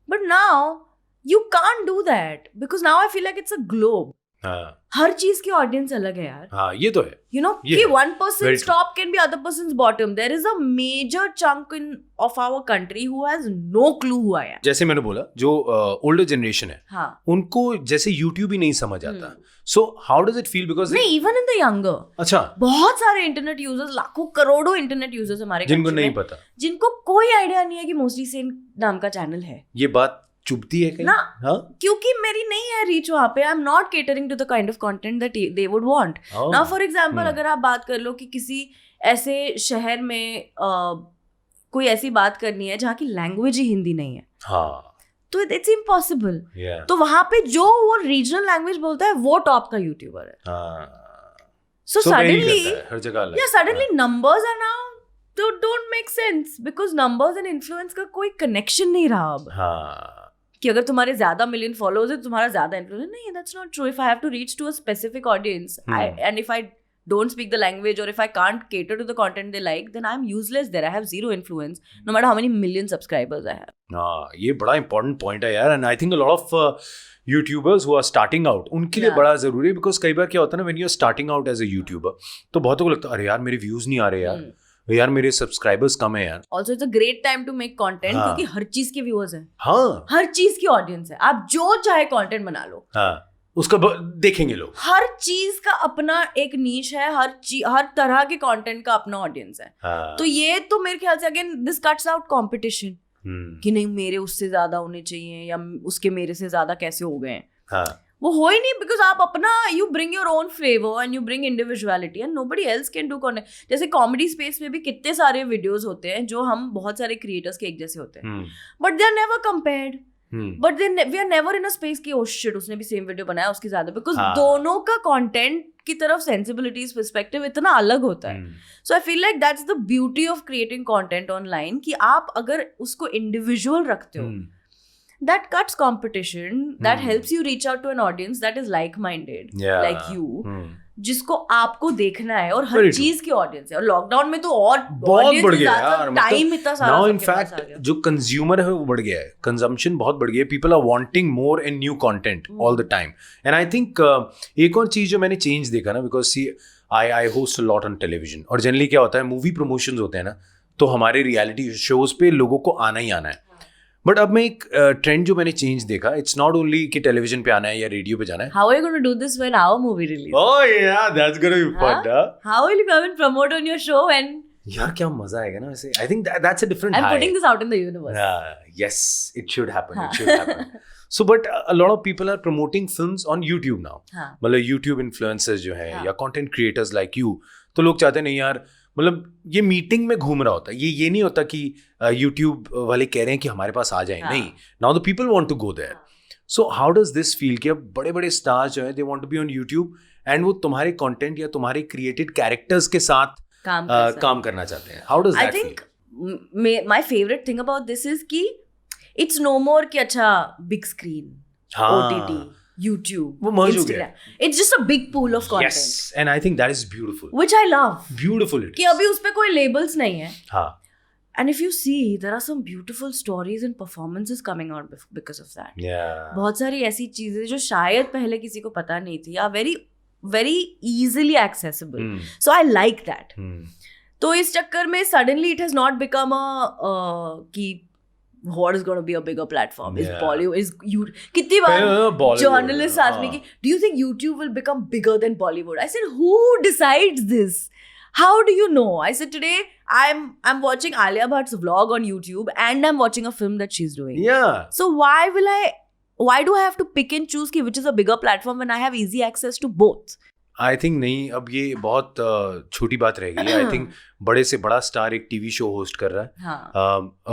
But now you can't do that because now I feel like it's a globe. हाँ. हर चीज की ऑडियंस अलग है यार. हाँ, ये तो है. You know, ये कि है. one person's Very true. top can be other person's bottom. There is a major chunk of our country who has no clue who I am. जैसे मैंने बोला, जो ओल्डर जनरेशन है, हाँ. उनको जैसे YouTube ही नहीं समझ आता. So how does it feel? Because नहीं, even in the younger. अच्छा. बहुत सारे इंटरनेट यूजर्स, लाखों करोड़ों इंटरनेट यूजर्स हमारे जिनको country नहीं में, पता, जिनको कोई आइडिया नहीं है कि मोस्टली सेन नाम का चैनल है. ये बात चुभती है कहीं? ना. हाँ? क्योंकि मेरी नहीं है रीच वहाँ पे. I am not catering to the kind of content that they would want. Oh. Now for example अगर आप बात कर लो कि किसी ऐसे शहर में कोई ऐसी बात करनी है जहाँ की लैंग्वेज ही हिंदी नहीं है, हाँ. तो इट्स इम्पॉसिबल. Yeah. तो वहां पे जो वो रीजनल लैंग्वेज बोलता है वो टॉप का यूट्यूबर है. हाँ. सो So वही सडनली करता है, हर जगह अलग. या सडनली नंबर्स आर नाउ तो don't make sense because numbers and influence का कोई कनेक्शन नहीं रहा अब. हाँ. कि अगर तुम्हारे ज्यादा मिलियन फॉलोअर्स है तो तुम्हारा ज्यादा इन्फ्लुएंस नहीं. That's not true. If I have to reach to a specific audience and if I don't speak the language or if I can't cater to the content they like, then I'm useless there. I have zero influence no matter how many million subscribers I have. हाँ, ये बड़ा important point है यार. And I think a lot of YouTubers who are starting out, उनके लिए बड़ा जरूरी है. Because कई बार क्या होता है ना, when you're starting out as a YouTuber, तो बहुतों को लगता है अरे यार मेरे views नहीं आ रहे यार मेरे सब्सक्राइबर्स कम है यार. Also it's a great time to make content क्योंकि हर चीज के व्यूअर्स हैं. हाँ. हर चीज की ऑडियंस है. आप जो चाहे कंटेंट बना लो. हाँ. उसका देखेंगे लोग. हर चीज का अपना एक नीश है. हर तरह के कंटेंट का अपना ऑडियंस है. हाँ. तो ये तो मेरे ख्याल से again this cuts out competition कि नहीं मेरे उससे ज्यादा होने चाहिए या उसके मेरे से ज्यादा कैसे हो गए हैं. हाँ. वो हो ही नहीं बिकॉज आप अपना you bring your own flavour and you bring individuality and nobody else can do content. जैसे कॉमेडी स्पेस में भी कितने सारे वीडियोस होते हैं जो हम बहुत सारे क्रिएटर्स के एक जैसे होते हैं but they are never compared. But we are never in a space की ओह शिट उसने भी सेम वीडियो बनाया उसकी ज्यादा बिकॉज दोनों का कंटेंट की तरफ सेंसिबिलिटीज पर्सपेक्टिव इतना अलग होता है. So I feel like that's the beauty of creating content online कि आप अगर उसको इंडिविजुअल रखते हो that cuts competition, that helps you reach out to an audience that is like-minded, like you, जिसको आपको देखना है और हर चीज की ऑडियंस है. और लॉकडाउन में तो और बहुत बढ़ गया यार. टाइम इतना सारा. नाउ इनफैक्ट जो कंज्यूमर है वो बढ़ गया है. कंजम्पशन बहुत बढ़ गया है. People are wanting more and new content all the time. And I think एक और चीज जो मैंने चेंज देखा ना, because see I host a lot on television और जनरली क्या होता है मूवी प्रमोशंस होते हैं ना, तो हमारे रियलिटी शोज पे लोगों को आना ही आना है. बट अब मैं एक ट्रेंड जो मैंने चेंज देखा, इट्स नॉट ओनली कि टेलीविजन पे आना है या रेडियो पे जाना है. How are you going to do this when our movie release? Oh yeah, that's going to be fun. How will you come and promote on your show when? यार क्या मजा आएगा ना वैसे. I think that's a different I'm high. putting this out in the universe. Yes, it should happen. It should happen. So, but a lot of people are promoting films on YouTube now. मतलब YouTube influencers जो हैं या content creators like you, तो लोग चाहते नहीं यार, मतलब ये मीटिंग में घूम रहा होता है. ये नहीं होता कि YouTube वाले कह रहे हैं कि हमारे पास आ जाएं. नहीं, now the people want to go there. So how does this feel कि अब बड़े बड़े स्टार्स जो हैं they want to be on YouTube and वो तुम्हारे कंटेंट या तुम्हारे क्रिएटेड कैरेक्टर्स के साथ काम करना चाहते हैं. How does that feel? I think my favourite thing about this is कि इट्स नो मोर कि अच्छा बिग स्क्रीन, OTT, YouTube, वो merge हो गया. Instagram. It's just a big pool of content. Yes, and I think that is beautiful. Which I love. Beautiful it कि is. अभी उस पे कोई labels नहीं है. हाँ. And if you see, there are some beautiful stories and performances coming out because of that. Yeah. बहुत सारी ऐसी चीजें जो शायद पहले किसी को पता नहीं थी या very very easily accessible. So I like that. तो इस चक्कर में suddenly it has not become a कि what is going to be a bigger platform? Is Bollywood? Is you? कितनी बार journalists ask me, do you think YouTube will become bigger than Bollywood? I said, who decides this? How do you know? I said today I'm watching Alia Bhatt's vlog on YouTube and I'm watching a film that she's doing. Yeah. So why do I have to pick and choose which is a bigger platform when I have easy access to both? I think नहीं, अब ये बहुत छोटी बात रह गई है. I think बड़े से बड़ा स्टार एक टीवी शो होस्ट कर रहा है.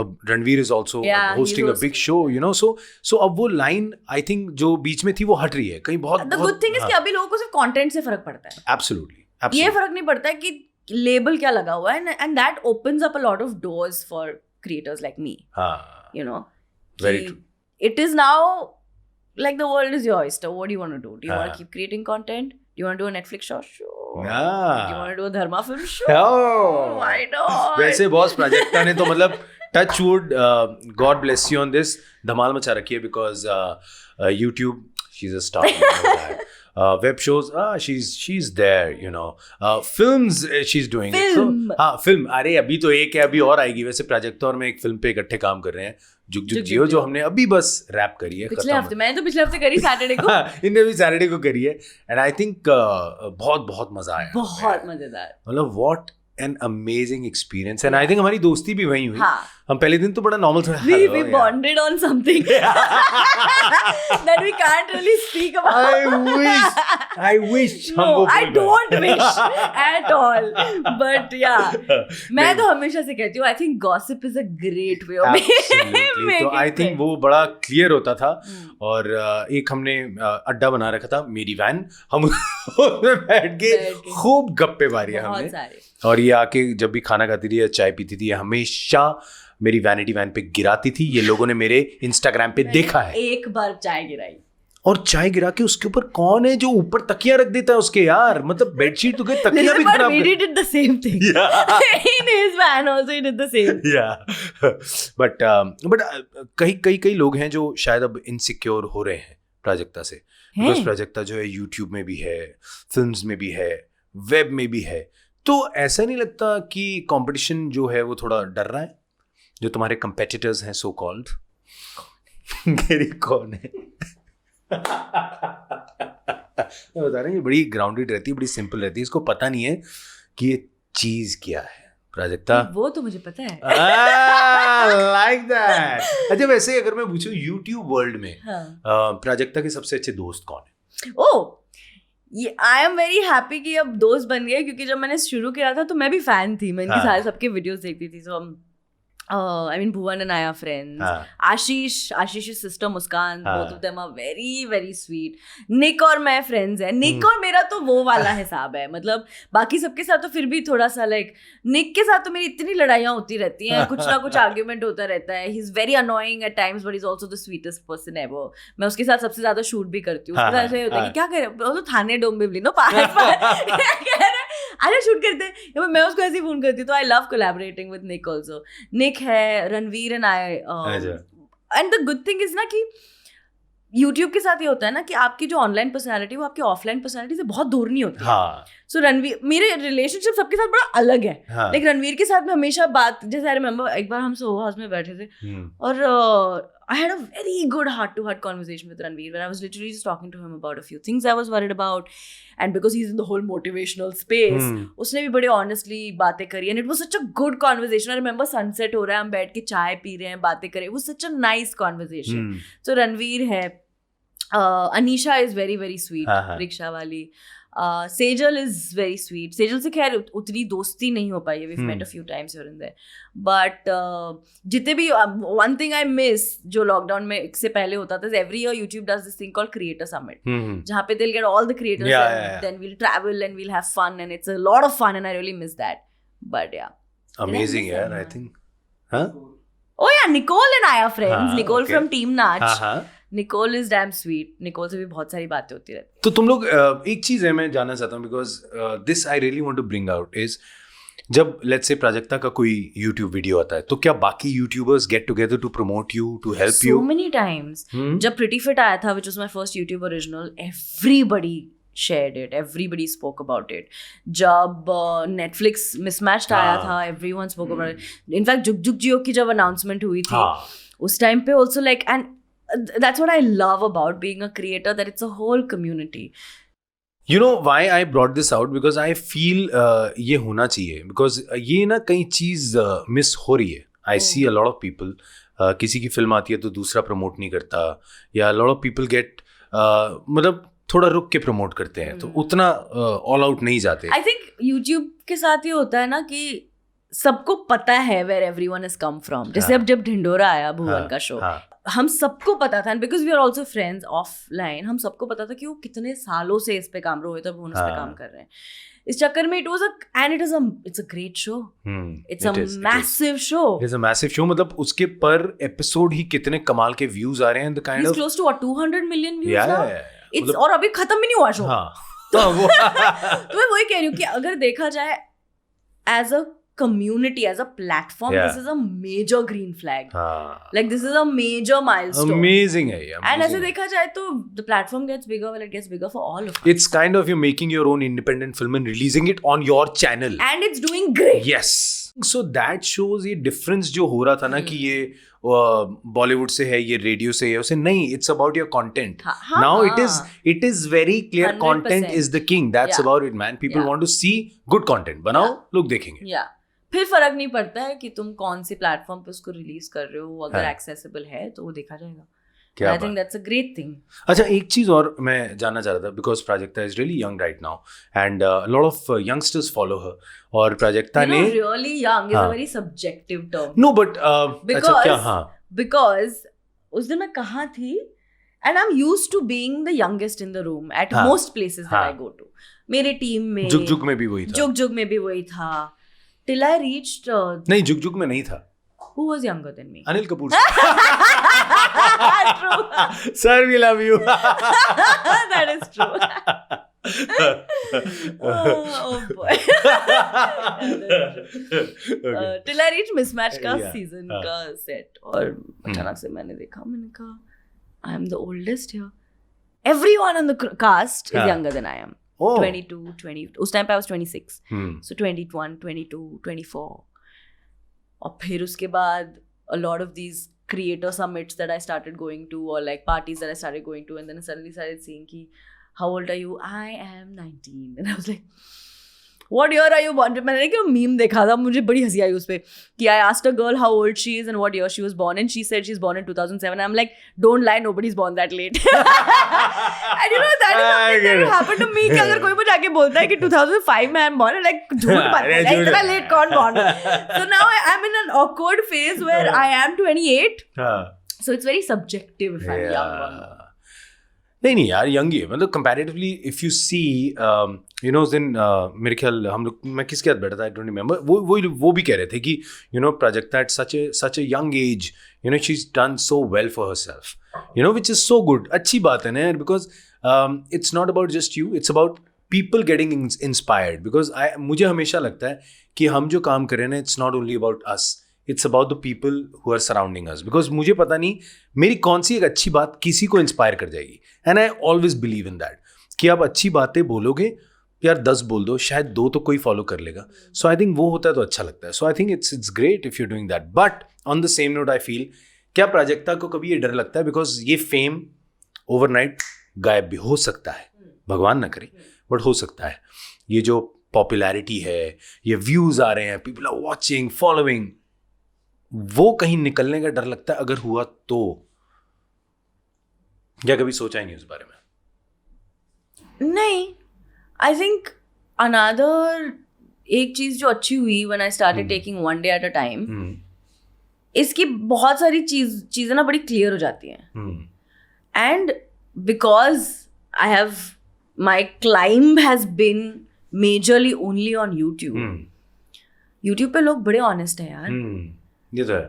अब Ranveer is also hosting a big show, you know. So अब वो लाइन आई थिंक जो बीच में थी वो हट रही है कहीं. बहुत द गुड थिंग इज कि अभी लोगों को सिर्फ कंटेंट से फर्क पड़ता है. एब्सोल्युटली. ये फर्क नहीं पड़ता है कि लेबल क्या लगा हुआ है. And that opens up a lot of doors for creators like me. You know, very true. It is now like the world is your oyster. What do you want to do? Do you want to keep creating content? you want to do a Netflix show? Yeah. Do you want to do a Dharma film show? Oh. Why not? वैसे boss Prajakta ने तो मतलब touch wood, God bless you on this, धमाल मचा रखी है because YouTube, she is a star. Web shows, she's there, you know. Films, she's doing it. Film. So, हाँ film, अरे अभी तो एक है, अभी और आएगी. वैसे प्राजक्ता और मैं एक फिल्म पे इकट्ठे काम कर रहे हैं, जुग जुग जियो, जो हमने अभी बस रैप करी है. पिछले हफ्ते, मैंने तो पिछले हफ्ते करी सैटरडे को. इनने भी सैटरडे को करी है. एंड आई थिंक बहुत बहुत मजा आया. बहुत मजेदार. मतलब what an amazing experience. And I think हमारी दोस्ती भी वही हुई. हाँ. हम पहले दिन तो बड़ा नॉर्मल था. We bonded on something that we can't really speak about. I wish. No, I don't wish at all. But yeah, मैं तो हमेशा से कहती हूँ, I think gossip is a great way of Absolutely. तो आई थिंक वो बड़ा clear होता था. और एक हमने अड्डा बना रखा था, मेरी वैन, हम उसमें बैठ के खूब गप्पे मारी हमने. और ये आके जब भी खाना खाती थी या चाय पीती थी, हमेशा मेरी वैनिटी वैन पे गिराती थी. ये लोगों ने मेरे इंस्टाग्राम पे देखा है. एक बार चाय गिराई, और चाय गिरा के उसके ऊपर कौन है जो ऊपर तकिया रख देता है उसके, यार मतलब बेडशीट तो गई, तकिया भी खराब. We did the same thing. In his van also he did the same. but कई लोग हैं जो शायद अब इनसिक्योर हो रहे हैं प्राजक्ता से. बिकॉज प्राजक्ता जो है यूट्यूब में भी है, फिल्म्स में भी है, वेब में भी है. तो ऐसा नहीं लगता कि कंपटीशन जो है वो थोड़ा डर रहा है? जो तुम्हारे कंपेटिटर्स हैं सो कॉल्ड, मेरी कौन है? मैं बता रहा हूँ, ये बड़ी ग्राउंडेड रहती है, बड़ी सिंपल रहती है. इसको पता नहीं है कि ये चीज क्या है. प्राजक्ता, वो तो मुझे पता है. Like that. अच्छा, वैसे अगर मैं पूछूं यूट्यूब वर्ल्ड में प्राजक्ता के सबसे अच्छे दोस्त कौन है? ये आई एम वेरी हैप्पी कि अब दोस्त बन गए, क्योंकि जब मैंने शुरू किया था तो मैं भी फैन थी, मैं इनके सारे सबके वीडियोस देखती थी. सो I mean, Bhuvan and I are friends. Ashish's sister Muskan, both of them are very very sweet. Nick और मैं friends हैं. Nick और मेरा तो वो वाला हिसाब है, मतलब बाकी सबके साथ तो फिर भी थोड़ा सा like, Nick के साथ तो मेरी इतनी लड़ाइयाँ होती रहती हैं, कुछ ना कुछ argument होता रहता है. He's very annoying at times, but he's also the sweetest person ever. मैं उसके साथ सबसे ज्यादा शूट भी करती हूँ. उसके साथ ऐसे होता है कि क्या कर रहे हो, वो तो थाने डोंबिवली नो अरे शूट करते हैं, मैं उसको ऐसे ही फोन करती हूँ. तो I love collaborating with Nick also. Nick है, Ranveer and I. And the good thing is ना कि यूट्यूब के साथ ये होता है ना कि आपकी जो ऑनलाइन पर्सनालिटी वो आपकी ऑफलाइन पर्सनालिटी से बहुत दूर नहीं होती. सो रणवीर, मेरे रिलेशनशिप सबके साथ बड़ा अलग है. लाइक रणवीर के साथ में हमेशा बात, जैसे आई रिमेंबर एक बार हम सोहो हाउस में बैठे थे और I had a very good heart-to-heart conversation with Ranveer where I was literally just talking to him about a few things I was worried about, and because he's in the whole motivational space, उसने भी बड़े honestly बातें करी, and it was such a good conversation. I remember sunset हो रहा है, हम बैठ के चाय पी रहे हैं, बातें कर रहे हैं. It was such a nice conversation. So Ranveer है, Anisha is very very sweet, rickshaw वाली. Sejal is very sweet. Sejal से खैर उतनी दोस्ती नहीं हो पाई है. We've met a few times here and there. But जितने भी one thing I miss जो लॉकडाउन में से पहले होता था, every year YouTube does this thing called Creator Summit, जहाँ पे they'll get all the creators and then we'll travel and we'll have fun, and it's a lot of fun and I really miss that. But yeah, amazing यार. I think oh yeah, Nicole and I are friends. Nicole from Team Nach. Nicole is damn sweet. Nicole से भी बहुत सारी बातें होती रहती. तो तुम लोग, एक चीज़ है मैं जानना चाहता हूँ, because this I really want to bring out is, जब लेट्स से प्राजक्ता का कोई यूट्यूब वीडियो आता है तो क्या बाकी YouTubers get together to promote you, to help you? So many times. जब Pretty Fit आया था, which was my first YouTube original, everybody shared it, everybody spoke about it. जब Netflix Mismatched आया था, everyone spoke about it. In fact, Jug Jugg Jeeyo की जब announcement हुई थी, उस टाइम पे also like, and that's what I love about being a creator, that it's a whole community. You know why I brought this out? Because I feel ये होना चाहिए, because ये ना कई चीज़ मिस हो रही है. I see a lot of people, किसी की फिल्म आती है तो दूसरा प्रमोट नहीं करता, या a lot of people get मतलब थोड़ा रुक के प्रमोट करते हैं, तो उतना ऑल आउट नहीं जाते. I think YouTube के साथ ये होता है ना कि सबको पता है where everyone has come from. जैसे अब जब ढिंडोरा आया भुवन का शो, हम सबको पता था, because we are also friends offline, हम सबको पता था कि वो कितने सालों से इस पे काम, रोहित और भुवन इस पे काम कर रहे हैं. इस चक्कर में it's a great show. It's a massive show. It's a massive show. मतलब उसके पर एपिसोड ही कितने कमाल के व्यूज आ रहे हैं. The kind He's of close to what, 200 million views now? It's और अभी खत्म भी नहीं हुआ शो. तो मैं वही कह रही हूँ कि अगर देखा जाए as a community, as a platform, this is a major green flag. Like this is a major milestone. Amazing है ये. And ऐसे देखा जाए तो the platform gets bigger, well, it gets bigger for all of us. It's kind of you making your own independent film and releasing it on your channel. And it's doing great. Yes. So that shows ये difference जो हो रहा था ना कि ये बॉलीवुड से है, ये रेडियो से है, उसे नहीं, it's about your content. Now it is very clear 100%. Content is the king. That's about it, man. People want to see good content. बनाओ, लोग देखेंगे. Yeah. फिर फर्क नहीं पड़ता है कि तुम कौन सी प्लेटफॉर्म पे उसको रिलीज कर रहे हो, अगर एक्सेसिबल है तो वो देखा जाएगा. I think that's a great thing. अच्छा, एक चीज और मैं जानना चाह रहा था, because Prajakta is really young right now and a lot of youngsters follow her. और प्राजक्ता ने really young is a very subjective term. No, but अच्छा क्या, हाँ, because उस दिन मैं कहाँ थी and I'm used to being the youngest in the room at most places that I go to. मेरे टीम में जुग जुग में भी वही था. जुग जुग में भी वही था. Till I reached नहीं, जुग जुग में नहीं था. Who was younger than me? Anil Kapoor. True. Sir, we love you. That is true. Oh boy. Till I reached mismatch का season का set और अचानक से मैंने देखा, मैंने कहा I am the oldest here. Everyone on the cast is younger than I am. 22, 20. उस टाइम पे I was 26. So 21, 22, 24. और फिर उसके बाद a lot of these creator summits that I started going to, or like parties that I started going to, and then I suddenly started seeing ki, how old are you? I am 19. And I was like, what year are you born? मैंने एक meme देखा था, मुझे बड़ी हंसी आई उस पे कि I asked a girl how old she is and what year she was born, and she said she's born in 2007. I'm like, don't lie, nobody's born that late. And you know, that is something that happened to me कि अगर कोई मुझे आके बोलता है कि 2005 में I'm born, like झूठ बात है, इतना late कौन born? So now I'm in an awkward phase where I am 28. So it's very subjective if I'm young or not. नहीं यार, यंग ही है. मतलब comparatively if you see you know, उस दिन मेरे ख्याल हम लोग, मैं किसके साथ बैठा था, आई डोंट रिमेंबर, वो भी कह रहे थे कि you know Prajakta at such a young age, you know she is done so well for herself, you know, which is so good. अच्छी बात है ना यार, because it's not about just you, it's about people getting inspired. Because मुझे हमेशा लगता है कि हम जो काम कर रहे हैं ना, it's not only about us, it's about the people who are surrounding us. Because मुझे पता नहीं मेरी कौन सी एक अच्छी बात किसी को इंस्पायर कर जाएगी. And I always believe in that कि आप अच्छी बातें बोलोगे यार, 10 बोल दो, शायद 2 तो कोई फॉलो कर लेगा. सो आई थिंक वो होता है तो अच्छा लगता है. So I think it's great if you doing that. But on the same note I feel, क्या प्राजक्ता को कभी ये डर लगता है, बिकॉज ये फेम ओवरनाइट गायब भी हो सकता है, भगवान ना करे, बट हो सकता है. ये जो पॉपुलैरिटी है, ये व्यूज आ रहे हैं, पीपल आर वॉचिंग, फॉलोइंग, वो कहीं निकलने का डर लगता है अगर हुआ तो? क्या कभी सोचा ही नहीं उस बारे में? नहीं, आई थिंक अनदर एक चीज जो अच्छी हुई when I started taking one day at a time, इसकी बहुत सारी चीजें ना बड़ी क्लियर हो जाती हैं. And because I have my climb has been majorly only on YouTube पे लोग बड़े ऑनेस्ट हैं यार. ये तो है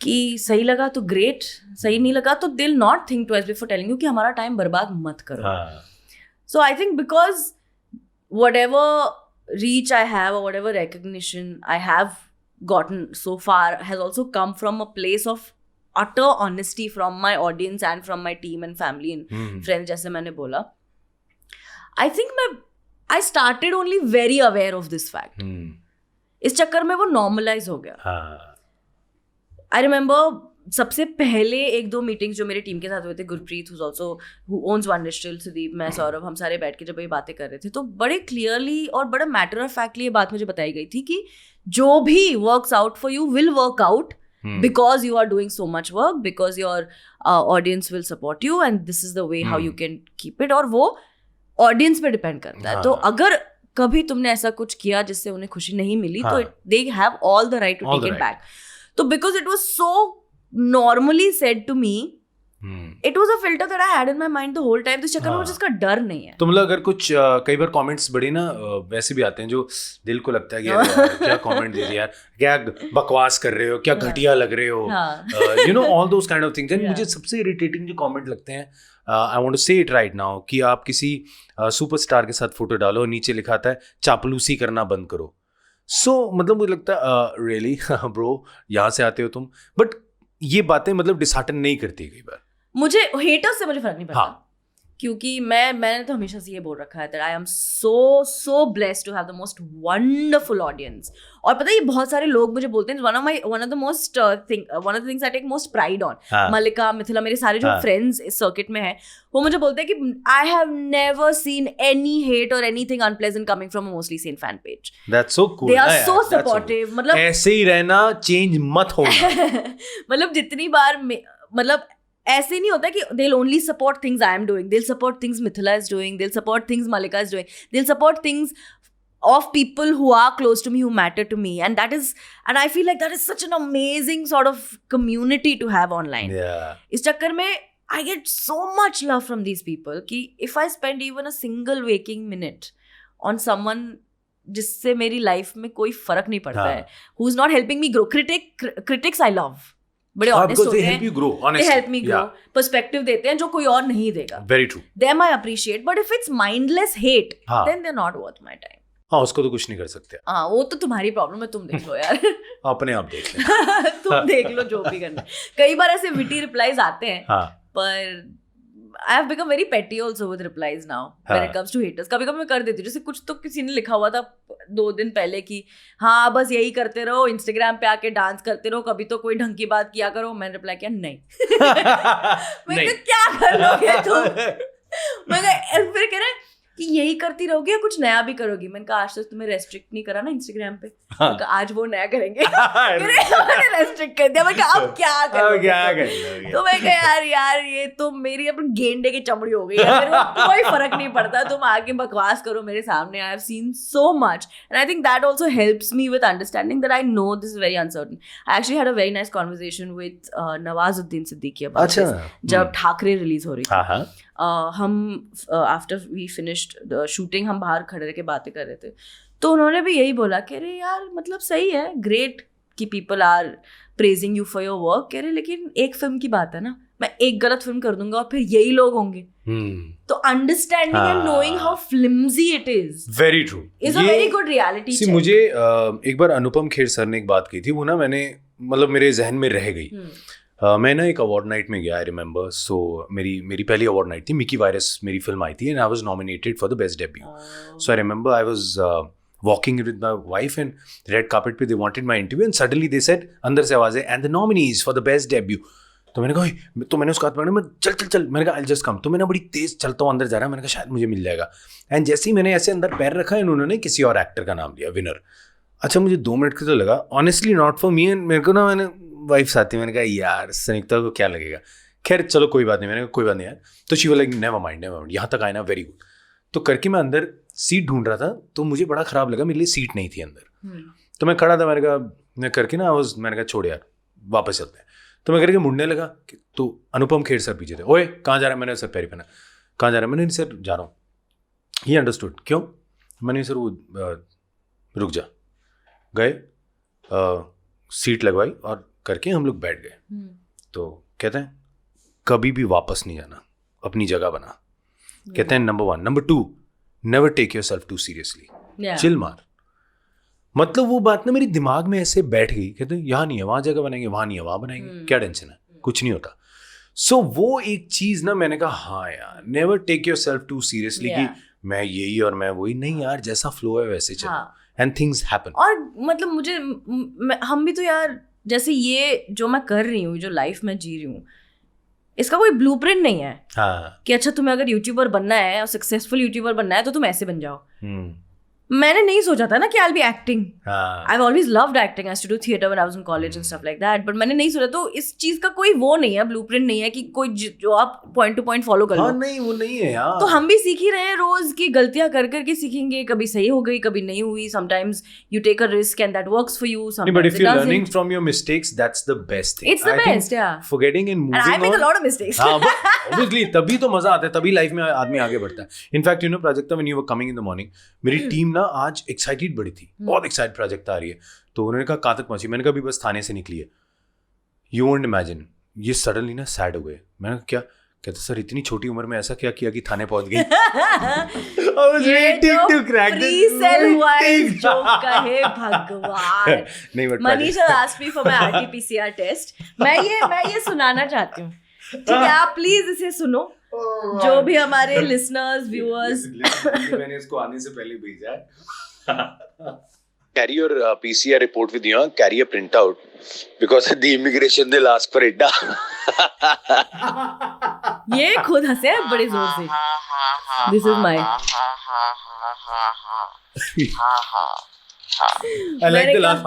कि सही लगा तो ग्रेट, सही नहीं लगा तो did not think twice before telling you कि हमारा टाइम बर्बाद मत करो. So I think because whatever reach I have or whatever recognition I have gotten so far has also come from a place of utter honesty from my audience and from my team and family and friends, जैसे मैंने बोला. I think I started only very aware of this fact. इस चक्कर में वो normalize हो गया. I remember सबसे पहले 1-2 मीटिंग्स जो मेरे टीम के साथ हुए थे, Gurpreet who's also who owns One Digital, Sudeep, मैं, सौरभ, हम सारे बैठ के जब ये बातें कर रहे थे तो बड़े क्लियरली और बड़ा मैटर ऑफ फैक्टली ये बात मुझे बताई गई थी कि जो भी works out for you will work out because you are doing so much work, because your audience will support you and this is the way how you can keep it. और वो ऑडियंस पे depend करता है. तो अगर कभी तुमने ऐसा कुछ किया जिससे उन्हें खुशी नहीं मिली तो they have all the right to take it back. तो because it was so normally said to me It was a filter that I had in my mind the whole time. तो इस चक्कर में मुझे इसका डर नहीं है. तो मतलब अगर कुछ कई बार कमेंट्स बड़े ना वैसे भी आते हैं जो दिल को लगता है कि यार क्या कमेंट दे दिया यार, क्या बकवास कर रहे हो, क्या घटिया लग रहे हो, you know all those kind of things. And मुझे सबसे इरिटेटिंग जो कमेंट लगते हैं, आई वांट टू से इट राइट नाउ, कि आप किसी सुपरस्टार के साथ फोटो डालो, नीचे लिखा आता है चापलूसी करना बंद करो. सो मतलब मुझे लगता है रियली ब्रो यहाँ से आते हो तुम, बट ये बातें मतलब डिसहार्टन नहीं करती कई बार. मुझे हेटर्स से मुझे फर्क नहीं पड़ता. क्योंकि मैंने तो हमेशा से ये बोल रखा है that I am so blessed to have the most wonderful audience. और पता है ये बहुत सारे लोग मुझे बोलते हैं, one of the things I take most pride on. मलिका, मिथिला, मेरे सारे जो फ्रेंड्स इस सर्किट में हैं, वो मुझे बोलते हैं कि I have never seen any hate or anything unpleasant coming from a MostlySane fan page. That's so cool. They are so supportive. मतलब ऐसे ही रहना, चेंज मत होना. मतलब जितनी बार मतलब ऐसे नहीं होता कि they'll only support things I am doing. They'll support things Mithila is doing. They'll support things Malika is doing. They'll support things of people who are close to me, who matter to me. And I feel like that is such an amazing sort of community to have online. Yeah. इस चक्कर में I get so much love from these people कि if I spend even a single waking minute on someone जिससे मेरी life में कोई फर्क नहीं पड़ता है, who's not helping me grow. Critics I love. बड़े ऑनेस्ट होते हैं. They help me grow. Perspective देते हैं जो कोई और नहीं देगा. Very true. Them I appreciate, but if it's mindless hate, then they're not worth my time. हाँ, उसको तो कुछ नहीं कर सकते. हाँ, वो तो तुम्हारी प्रॉब्लम है, तुम देख लो यार. अपने आप देख ले. तुम देख लो जो भी करना. कई बार ऐसे विटी रिप्लाईज आते हैं, पर I have become very petty also with replies now when it comes to haters. कभी कभी मैं कर देती हूँ. जैसे कुछ तो किसी ने लिखा हुआ था 2 दिन पहले कि हाँ बस यही करते रहो, इंस्टाग्राम पे आके डांस करते रहो, कभी तो कोई ढंग की बात किया करो. मैंने रिप्लाई किया नहीं. मैंने क्या कर लोगे तुम. मैंने फिर कह रहे कि यही करती रहोगी या कुछ नया भी करोगी. मैंने कहा आज तक तुम्हें रेस्ट्रिक्ट नहीं करा ना इंस्टाग्राम पे. आज वो नया करेंगे. रेस्ट्रिक्ट कर दिया. मैं कहा अब क्या करोगे. तो मैं कहा यार ये तो मेरी अपनी गेंडे की चमड़ी हो गई है. मेरे को कोई फर्क नहीं पड़ता, तुम आके बकवास करो मेरे सामने. I have seen so much and I think that also helps me with understanding that I know this is very uncertain. I actually had a very nice conversation with Nawazuddin Siddiqui about this जब Thackeray release हो रही थी. हम after we finished the shooting हम बाहर खड़े रह के बातें कर रहे थे, तो उन्होंने भी यही बोला कि अरे यार मतलब सही है, ग्रेट कि people are praising you for your work. कह रहे लेकिन एक फिल्म की बात है ना, मैं एक गलत फिल्म कर दूंगा और फिर यही लोग होंगे. तो understanding and knowing how flimsy it is very true is a very good reality check. मुझे एक बार अनुपम खेर सर ने एक बात की थी, वो ना मैंने मतलब मेरे जहन में रह गई. मैं ना एक अवार्ड नाइट में गया, आई रिमेंबर. सो मेरी पहली अवार्ड नाइट थी, मिकी वायरस मेरी फिल्म आई थी and I was nominated for the best debut. So I remember I was walking with my wife and red carpet पे they wanted my interview and suddenly they said, अंदर से आवाज़ है, and the nominees for the best debut. तो मैंने कहा, तो मैंने उसका हाथ पकड़ा, मैं चल मैंने कहा आई जस्ट कम. तो मैंने बड़ी तेज चलता हूँ अंदर जा रहा, मैंने कहा शायद मुझे मिल जाएगा. एंड जैसे ही मैंने ऐसे अंदर पैर रखा एंड उन्होंने किसी और एक्टर का नाम लिया विनर. अच्छा मुझे 2 मिनट का तो लगा, honestly not for me. And मेरे को ना, मैंने वाइफ साथी, मैंने कहा यार संयुक्ता को क्या लगेगा. खैर चलो कोई बात नहीं, मैंने कहा कोई बात नहीं यार. तो she was like never mind यहाँ तक आए ना, वेरी गुड. तो करके मैं अंदर सीट ढूंढ रहा था, तो मुझे बड़ा खराब लगा, मेरे लिए सीट नहीं थी अंदर. तो मैं खड़ा था, मैंने कहा मैं करके ना मैंने कहा छोड़ यार वापस चलते हैं. तो मैं करके मुड़ने लगा कि तो अनुपम खेर सर पीछे थे. ओए कहाँ जा रहा है. मैंने सर पैरी पहना. कहाँ जा रहा है. मैंने सर जा रहा हूँ. He understood. क्यों. मैंने सर वो रुक जा. गए, सीट लगवाई और करके हम लोग बैठ गए. तो कहते हैं कभी भी वापस नहीं जाना, अपनी जगह बना. कहते हैं number 1. Number 2, never take yourself too seriously. Chill मार. मतलब वो बात ना मेरे दिमाग में ऐसे बैठ गई. कहते हैं यहाँ नहीं है वहाँ जगह बनाएंगे, वहाँ नहीं है वहाँ बनाएंगे, क्या टेंशन है, कुछ नहीं होता. सो वो एक चीज ना मैंने कहा हाँ यार, never take yourself too seriously कि मैं यही और मैं वही नहीं. यार जैसा फ्लो है वैसे चलो एंड थिंग्स हैपन. और मतलब मुझे हम भी तो यार जैसे ये जो मैं कर रही हूँ, जो लाइफ में जी रही हूँ, इसका कोई ब्लूप्रिंट नहीं है. कि अच्छा तुम्हें अगर यूट्यूबर बनना है और सक्सेसफुल यूट्यूबर बनना है तो तुम ऐसे बन जाओ. मैंने नहीं सोचा था ना कि I'll be acting. हाँ. I've always loved acting. I used to do theater when I was in college and stuff like that. But मैंने नहीं सोचा, तो इस चीज का कोई वो नहीं है, ब्लूप्रिंट नहीं है कि कोई जो आप पॉइंट टू पॉइंट फॉलो कर लो. हाँ नहीं वो नहीं है यार. तो हम भी सीख ही रहे हैं रोज की गलतियां कर करके सीखेंगे. कभी सही हो गई, कभी नहीं हुई. Sometimes you take a risk and that works for you. Sometimes but if it you're doesn't. learning from your mistakes, that's the best thing. It's the best, yeah. Forgetting and moving And I make on. a lot of mistakes. हाँ, obviously तभी तो मजा आता है, तभी life में आदमी आगे बढ़ता है. In fact Prajakta, when you were coming in the morning, मेरी टीम ना आज एक्साइटेड बड़ी थी, बहुत एक्साइटेड प्राजक्ता आ रही है. तो उन्होंने कहा कहाँ तक पहुंची. मैंने कहा अभी बस थाने से निकली है. यू वोंट इमेजिन, ये सडनली ना सैड हो गए. मैंने कहा क्या? कहते सर इतनी छोटी उम्र में ऐसा क्या किया कि थाने पहुंच गई. I was waiting to crack this. Pre-sell हुआ है इस joke का, हे भगवान. नहीं but Manish has asked me for my RT-PCR test. मैं ये सुनाना चाहती हूँ. ठीक है, आप प्लीज इसे सुनो. जो भी हमारे listeners, viewers. मैंने इसको आने से पहले भेजा है. Carry your PCR report with you. Carry a printout because at the immigration they'll ask for it. ये खुद हंसे बड़े जोर से. This is my. I like the laugh.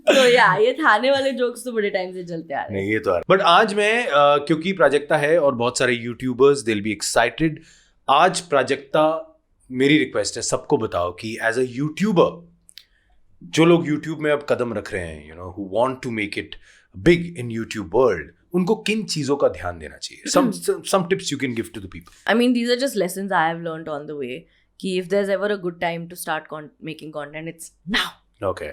तो या ये थाने वाले जोक्स तो बड़े टाइम से चलते आ रहे हैं. नहीं ये तो है. बट आज मैं क्योंकि प्राजक्ता है और बहुत सारे यूट्यूबर्स they'll be excited. आज प्राजक्ता, मेरी रिक्वेस्ट है सबको बताओ कि एज अ यूट्यूबर, जो लोग यूट्यूब में अब कदम रख रहे हैं, who want to make it big in YouTube world, उनको किन चीजों का ध्यान देना चाहिए. some tips you can give to the people. I mean, these are just lessons I have learned on the way. कि if there's ever a good time to start making content, it's now. Okay.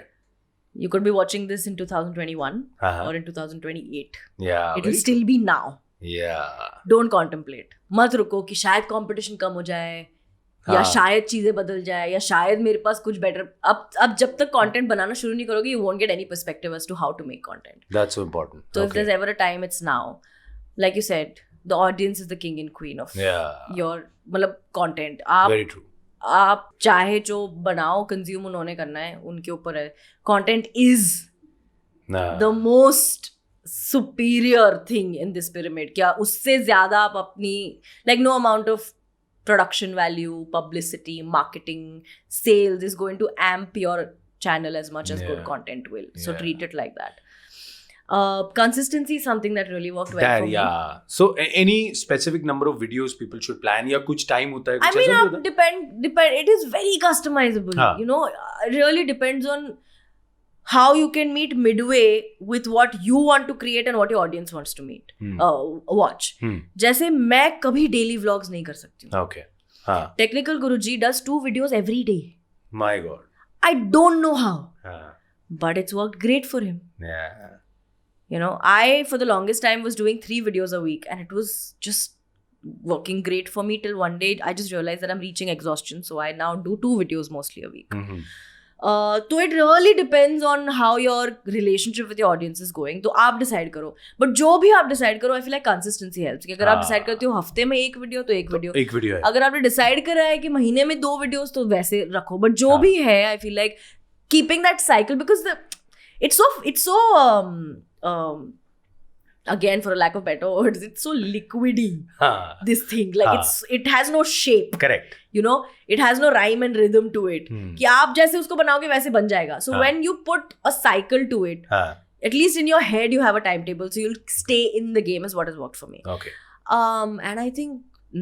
You could be watching this in 2021 Uh-huh. or in 2028. Yeah. It will still be now. Yeah. Don't contemplate. मत रुको कि शायद competition कम हो जाए, या शायद चीजें बदल जाए, या शायद मेरे पास कुछ बेटर. अब जब तक कंटेंट बनाना शुरू नहीं करोगे, you won't get any perspective as to how to make content. That's so important. So if there's ever a time, it's now. Like you said, the audience is the king and queen of your मतलब content. Very true. आप चाहे जो बनाओ, consume उन्होंने करना है, उनके ऊपर है. Content is the most superior thing in this pyramid. क्या उससे ज्यादा आप अपनी no amount of production value, publicity, marketing, sales is going to amp your channel as much as good content will. So treat it like that. Consistency is something that really worked well for me. So any specific number of videos people should plan, या कुछ time होता है? I mean, depend. It is very customizable. It really depends on how you can meet midway with what you want to create and what your audience wants to meet, watch. जैसे मैं कभी daily vlogs नहीं कर सकती हूँ. Okay. हाँ. Technical Guruji does 2 videos every day. My God. I don't know how. हाँ. But it's worked great for him. Yeah. I for the longest time was doing 3 videos a week and it was just working great for me till one day I just realized that I'm reaching exhaustion, so I now do 2 videos mostly a week. तो it really depends on how your relationship with your audience is going. तो आप decide करो, but जो भी आप decide करो, I feel like consistency helps. कि अगर आप डिसाइड करते हो हफ्ते में 1 वीडियो तो 1 वीडियो है. अगर आपने डिसाइड करा है कि महीने में 2 वीडियोस तो वैसे रखो. बट जो भी है, I feel like keeping that cycle, because it's so again, for a lack of better words, it's so liquidy. This thing, like it has no shape. Correct. It has no rhyme and rhythm to it. कि आप जैसे उसको बनाओगे वैसे बन जाएगा. So when you put a cycle to it, at least in your head you have a timetable, so you'll stay in the game, is what has worked for me. Okay. And I think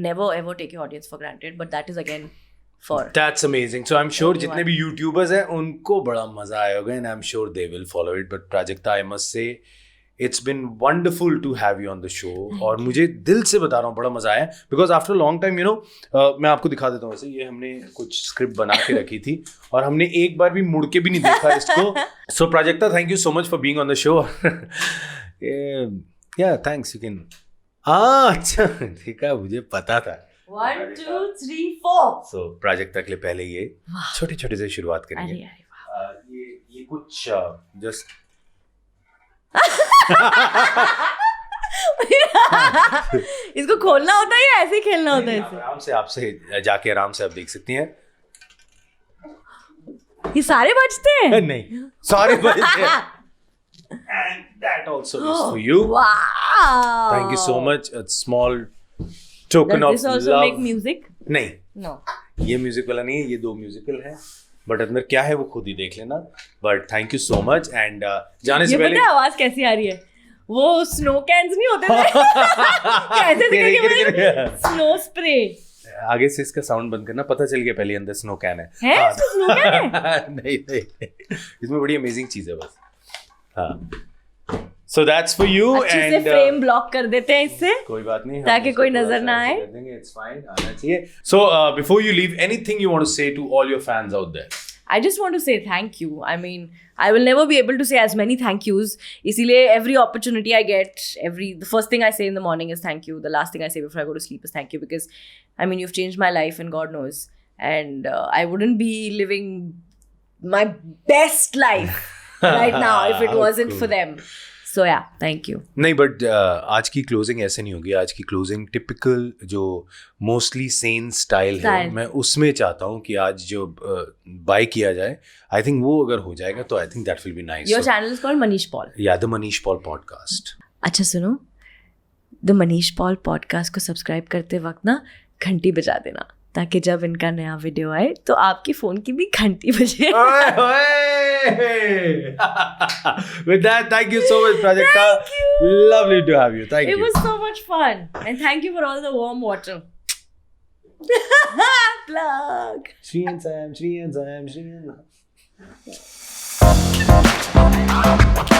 never ever take your audience for granted, but that is again for. That's amazing. So I'm sure जितने भी YouTubers हैं उनको बड़ा मजा आया होगा, and I'm sure they will follow it. But Prajakta, I must say, it's been wonderful to have you on the show. और मुझे दिल से बता रहा हूँ बड़ा मजा आया, because after a long time, मैं आपको दिखा देता हूँ. वैसे ये हमने कुछ स्क्रिप्ट बना के रखी थी और हमने एक बार भी मुड़ के भी नहीं देखा इसको. So Prajakta, thank you so much for being on the show. Yeah, thanks. You can. अच्छा ठीक है, मुझे पता था. 1 2 3 4. So Prajakta के लिए पहले ये छोटे छोटे से शुरुआत करेंगे. ये कुछ just इसको खोलना होता है या ऐसे ही खेलना होता है? आराम से आपसे जाके आराम से आप देख सकती हैं. ये सारे बजते हैं? नहीं, सारे बजते हैं. And that also is for you. Wow. Thank you so much. A small token Does of this also love. make music? नहीं, No. ये म्यूजिक वाला नहीं है, ये 2 म्यूजिकल है, बट अंदर क्या है वो खुद ही देख लेना. But thank you so much. And जाने से ये पहले पता है आवाज कैसी आ रही है? वो स्नो कैन्स नहीं होते थे कैसे दिखेंगे स्नो स्प्रे. आगे से इसका साउंड बंद करना, पता चल गया पहले अंदर स्नो कैन है. है इसमें स्नो कैन है? नहीं, इसमें बड़ी अमेजिंग चीज है बस. हाँ, सो दैट्स फॉर यू. अच्छे से फ्रेम ब्लॉक कर देते हैं इससे, कोई बात नहीं, ताकि कोई नजर ना आए. इट्स फाइन, आना चाहिए. So before you leave, anything you want to say to all your fans out there? I just want to say thank you. I mean, I will never be able to say as many thank yous. Isliye every opportunity I get, the first thing I say in the morning is thank you. The last thing I say before I go to sleep is thank you, because I mean, you've changed my life and God knows. And I wouldn't be living my best life right now if it wasn't for them. So yeah, thank you. नहीं, but आज की closing ऐसे नहीं होगी. आज की closing typical जो mostly Sen style है, मैं उसमें चाहता हूँ कि आज जो बाय किया जाए, आई थिंक वो अगर हो जाएगा तो आई think that will be nice. Your channel is called Maniesh Paul. Yeah, the Maniesh Paul podcast. अच्छा सुनो, द मनीष पॉल पॉडकास्ट को सब्सक्राइब करते वक्त ना घंटी बजा देना, ताकि जब इनका नया वीडियो आए तो आपकी फोन की भी घंटी बजे. With that, thank you so much, Prajakta. Thank you. Lovely to have you. Thank you. It was so much fun. And thank you for all the warm water. Plug. Shri and Sam, Shri and Sam, Shri and Sam.